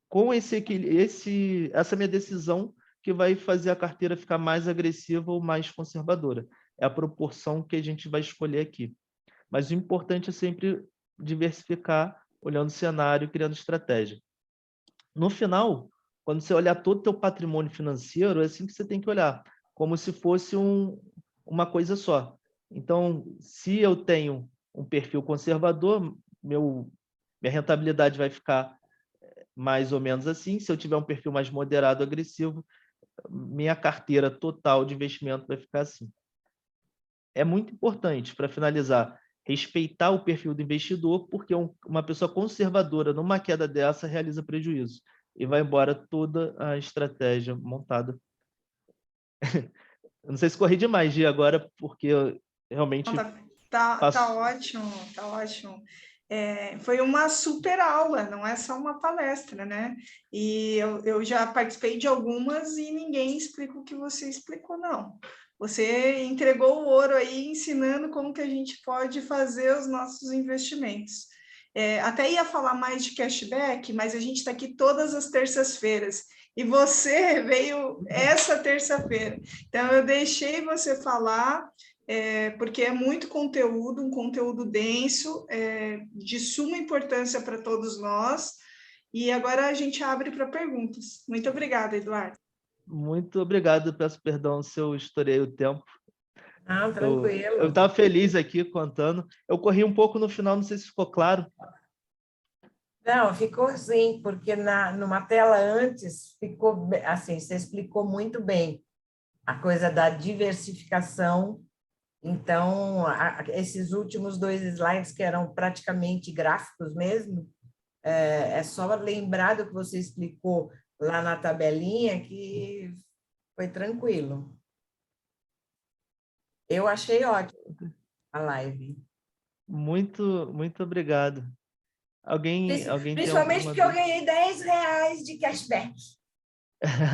Com essa minha decisão que vai fazer a carteira ficar mais agressiva ou mais conservadora. É a proporção que a gente vai escolher aqui. Mas o importante é sempre diversificar, olhando o cenário, criando estratégia. No final, quando você olhar todo o teu patrimônio financeiro, é assim que você tem que olhar, como se fosse uma coisa só. Então, se eu tenho um perfil conservador, minha rentabilidade vai ficar mais ou menos assim. Se eu tiver um perfil mais moderado, agressivo, minha carteira total de investimento vai ficar assim. É muito importante, para finalizar, respeitar o perfil do investidor, porque uma pessoa conservadora, numa queda dessa, realiza prejuízo e vai embora toda a estratégia montada. Eu não sei se corri demais, Gi, agora, porque eu realmente... Tá ótimo, tá ótimo. Foi uma super aula, não é só uma palestra, né? E eu já participei de algumas e ninguém explica o que você explicou, não. Você entregou o ouro aí, ensinando como que a gente pode fazer os nossos investimentos. Até ia falar mais de cashback, mas a gente está aqui todas as terças-feiras. E você veio essa terça-feira. Então, eu deixei você falar... porque é muito conteúdo, um conteúdo denso, de suma importância para todos nós, e agora a gente abre para perguntas. Muito obrigada, Eduardo. Muito obrigado, peço perdão se eu estourei o tempo. Não, tranquilo. Eu estava feliz aqui contando. Eu corri um pouco no final, não sei se ficou claro. Não, ficou sim, porque numa tela antes, ficou assim, você explicou muito bem a coisa da diversificação. Então, esses últimos 2 slides, que eram praticamente gráficos mesmo, é só lembrar do que você explicou lá na tabelinha, que foi tranquilo. Eu achei ótimo a live. Muito, muito obrigado. Alguém Principalmente porque eu ganhei R$10 de cashback.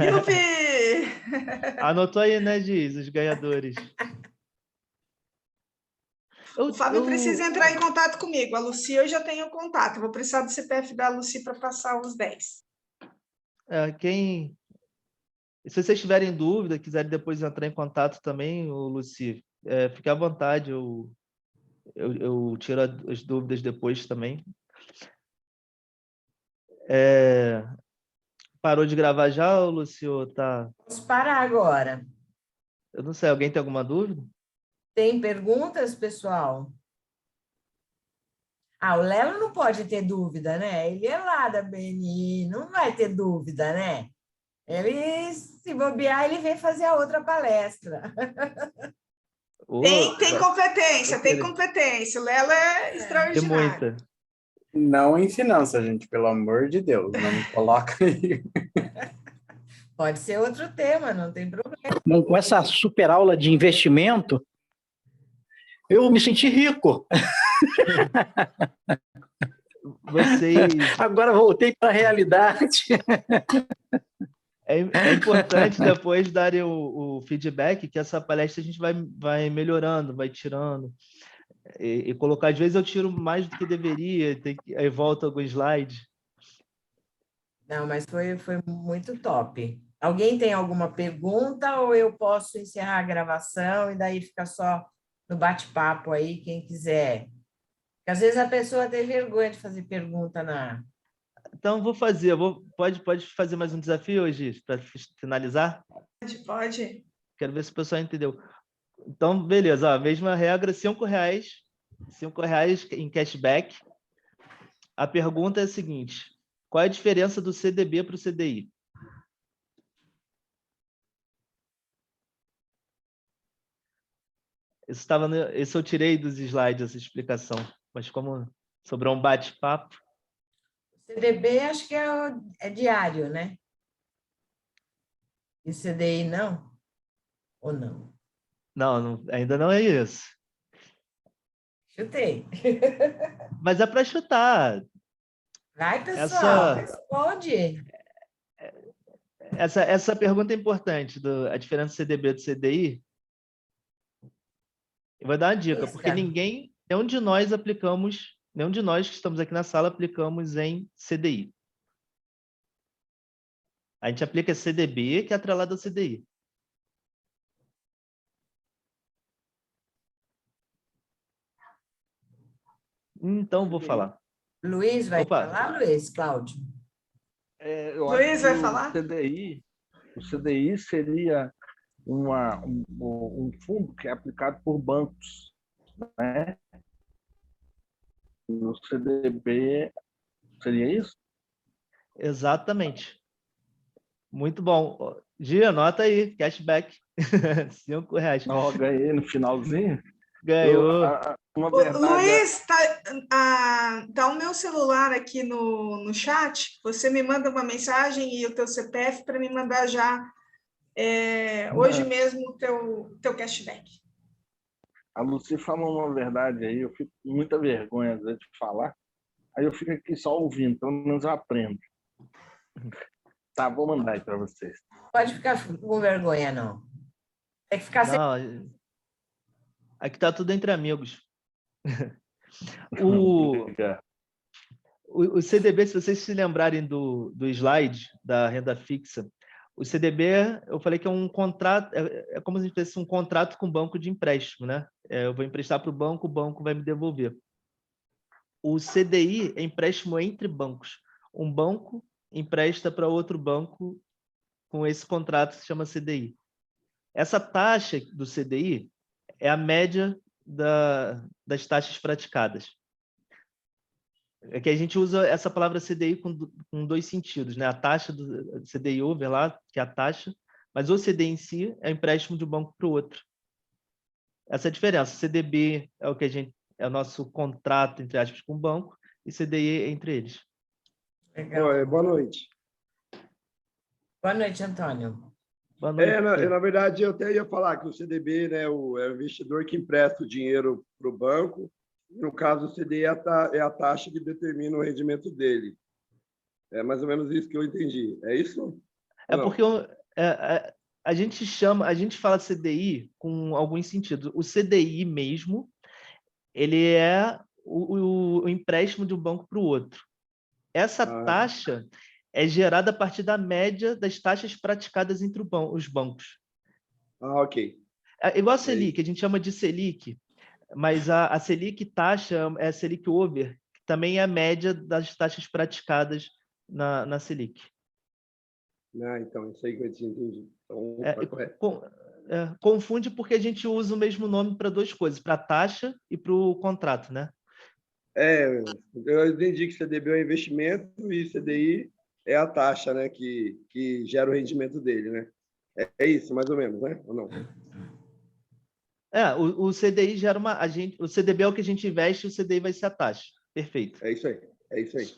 Yupi! Anotou aí, né, Giz, os ganhadores. O Fábio precisa entrar em contato comigo. A Lucy, eu já tenho contato. Eu vou precisar do CPF da Lucy para passar os 10. Se vocês tiverem dúvida, quiserem depois entrar em contato também, Lucy, fique à vontade. Eu tiro as dúvidas depois também. Parou de gravar já, Lucy? Tá? Vamos parar agora. Eu não sei, alguém tem alguma dúvida? Tem perguntas, pessoal? O Lelo não pode ter dúvida, né? Ele é lá da BNI, não vai ter dúvida, né? Ele, se bobear, ele vem fazer a outra palestra. Tem competência, tem competência. O Lelo é extraordinário. Não em finanças, gente, pelo amor de Deus, não me coloca aí. Pode ser outro tema, não tem problema. Bom, com essa super aula de investimento, eu me senti rico. Agora voltei para a realidade. É importante depois darem o feedback, que essa palestra a gente vai melhorando, vai tirando. E colocar, às vezes eu tiro mais do que deveria, aí volta algum slide. Não, mas foi muito top. Alguém tem alguma pergunta ou eu posso encerrar a gravação e daí fica só no bate-papo aí, quem quiser? Porque às vezes a pessoa tem vergonha de fazer pergunta na... Então, vou fazer. Pode fazer mais um desafio hoje, para finalizar? Pode. Quero ver se o pessoal entendeu. Então, beleza. Ó, mesma regra, R$ 5 em cashback. A pergunta é a seguinte: qual é a diferença do CDB para o CDI? Esse eu tirei dos slides, essa explicação. Mas como sobrou um bate-papo... CDB acho que é diário, né? E CDI não? Ou não? Não, ainda não é isso. Chutei. Mas é para chutar. Vai, pessoal, responde. Essa pergunta é importante, a diferença do CDB do CDI. Eu vou dar uma dica, porque nenhum de nós que estamos aqui na sala aplicamos em CDI. A gente aplica CDB, que é atrelado ao CDI. Então, vou falar. Luiz vai falar, Luiz, Cláudio? Luiz vai falar? O CDI seria um fundo que é aplicado por bancos, né? O CDB seria isso? Exatamente. Muito bom. Gia, anota aí, cashback. R$5. Não, ganhei no finalzinho. Ganhou. Luiz, tá o meu celular aqui no chat. Você me manda uma mensagem e o teu CPF para me mandar já hoje mesmo o teu cashback. A Lucy falou uma verdade aí, eu fico com muita vergonha às vezes de falar. Aí eu fico aqui só ouvindo, pelo menos eu aprendo. Tá, vou mandar aí para vocês. Pode ficar com vergonha, não. Tem que ficar não, aqui tá tudo entre amigos. O CDB, se vocês se lembrarem do slide da renda fixa, o CDB, eu falei que é um contrato, é como se fosse um contrato com o banco de empréstimo, né? Eu vou emprestar para o banco vai me devolver. O CDI é empréstimo entre bancos. Um banco empresta para outro banco com esse contrato que se chama CDI. Essa taxa do CDI é a média das taxas praticadas. É que a gente usa essa palavra CDI com dois sentidos, né? A taxa do CDI over lá, que é a taxa, mas o CDI em si é empréstimo de um banco para o outro. Essa é a diferença. CDB é o nosso contrato, entre aspas, com o banco, e CDI é entre eles. Legal. Boa noite. Boa noite, Antônio. Boa noite. Na verdade, eu até ia falar que o CDB, né, é o investidor que empresta o dinheiro para o banco. No caso, o CDI é a taxa que determina o rendimento dele. É mais ou menos isso que eu entendi. É isso? É porque a gente fala CDI com alguns sentidos. O CDI mesmo, ele é o empréstimo de um banco para o outro. Essa taxa é gerada a partir da média das taxas praticadas entre os bancos. Ok. É igual a Selic, a gente chama de Selic, mas a Selic taxa é a Selic over, que também é a média das taxas praticadas na Selic. Então, isso aí que eu entendi. Então, confunde porque a gente usa o mesmo nome para duas coisas, para a taxa e para o contrato, né? Eu entendi que CDB é o investimento e CDI é a taxa, né, que gera o rendimento dele, né? É isso, mais ou menos, né? Ou não? O CDI gera o CDB é o que a gente investe e o CDI vai ser a taxa. Perfeito. É isso aí. É isso aí.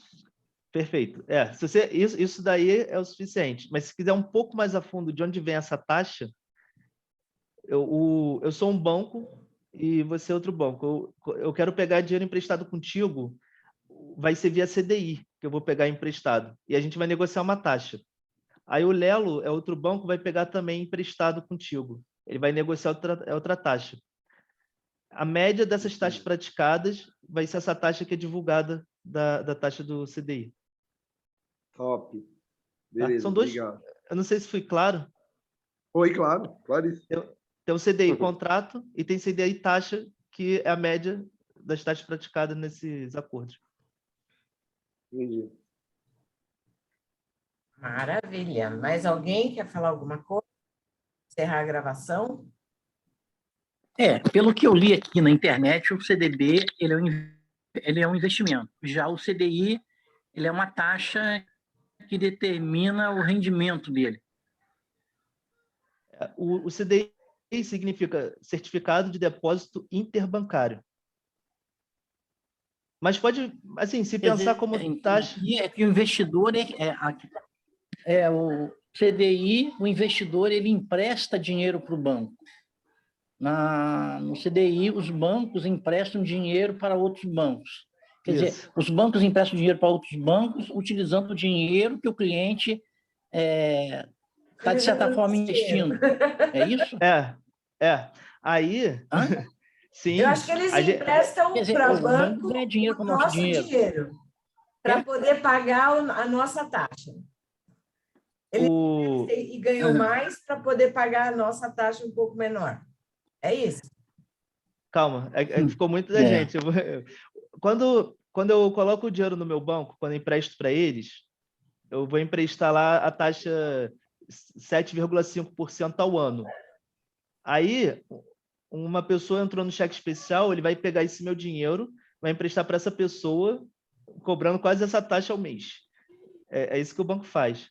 Perfeito. Se você, isso daí é o suficiente. Mas se quiser um pouco mais a fundo de onde vem essa taxa, eu sou um banco e você é outro banco. Eu quero pegar dinheiro emprestado contigo, vai ser via CDI, que eu vou pegar emprestado. E a gente vai negociar uma taxa. Aí o Lelo é outro banco, vai pegar também emprestado contigo. Ele vai negociar outra taxa. A média dessas taxas praticadas vai ser essa taxa que é divulgada da taxa do CDI. Top. Tá? Beleza, São dois. obrigado. Eu não sei se fui claro. Foi, claro, claríssimo. Tem o CDI contrato e tem CDI taxa, que é a média das taxas praticadas nesses acordos. Entendi. Maravilha. Mais alguém quer falar alguma coisa? Encerrar a gravação? Pelo que eu li aqui na internet, o CDB ele é um investimento. Já o CDI ele é uma taxa que determina o rendimento dele. O CDI significa Certificado de Depósito Interbancário. Mas pode, assim, se pensar como taxa... É que o investidor o CDI, o investidor ele empresta dinheiro para o banco. No CDI, os bancos emprestam dinheiro para outros bancos. Quer dizer, os bancos emprestam dinheiro para outros bancos utilizando o dinheiro que o cliente está, de certa forma, investindo. É isso? Aí... Sim. Eu acho que eles emprestam para o banco dinheiro o nosso dinheiro para poder pagar a nossa taxa. Eles e ganham mais para poder pagar a nossa taxa um pouco menor. É isso? Calma, ficou muito da gente. Quando eu coloco o dinheiro no meu banco, quando eu empresto para eles, eu vou emprestar lá a taxa 7,5% ao ano. Aí, uma pessoa entrou no cheque especial, ele vai pegar esse meu dinheiro, vai emprestar para essa pessoa, cobrando quase essa taxa ao mês. É isso que o banco faz.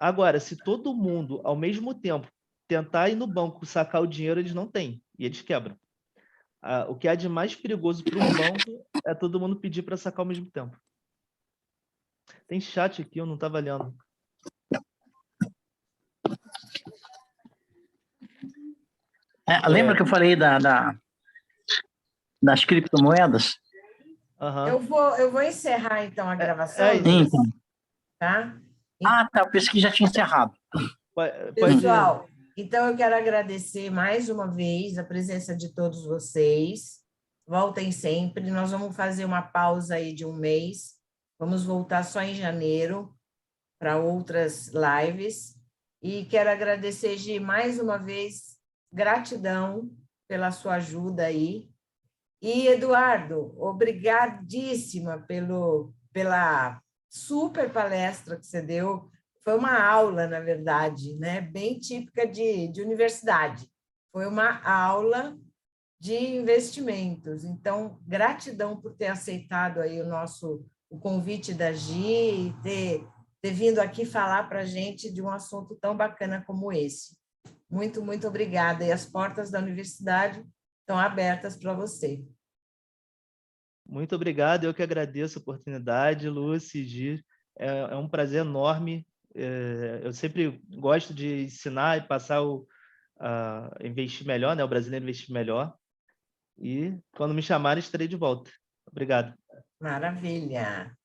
Agora, se todo mundo, ao mesmo tempo, tentar ir no banco sacar o dinheiro, eles não têm, e eles quebram. O que há de mais perigoso para um banco é todo mundo pedir para sacar ao mesmo tempo. Tem chat aqui, eu não estava lendo. Lembra que eu falei das criptomoedas? Eu vou encerrar, então, a gravação. Tá? Eu pensei que já tinha encerrado. Pessoal, então eu quero agradecer mais uma vez a presença de todos vocês. Voltem sempre. Nós vamos fazer uma pausa aí de um mês. Vamos voltar só em janeiro para outras lives. E quero agradecer, Gi, mais uma vez, gratidão pela sua ajuda aí. E, Eduardo, obrigadíssima pela super palestra que você deu. Foi uma aula, na verdade, né? Bem típica de universidade. Foi uma aula de investimentos. Então, gratidão por ter aceitado aí o convite da Gi e ter vindo aqui falar para a gente de um assunto tão bacana como esse. Muito, muito obrigada. E as portas da universidade estão abertas para você. Muito obrigado, eu que agradeço a oportunidade, Lúcia e Gi. É um prazer enorme. Eu sempre gosto de ensinar e passar investir melhor, né? O brasileiro investir melhor. E quando me chamarem, estarei de volta. Obrigado. Maravilha.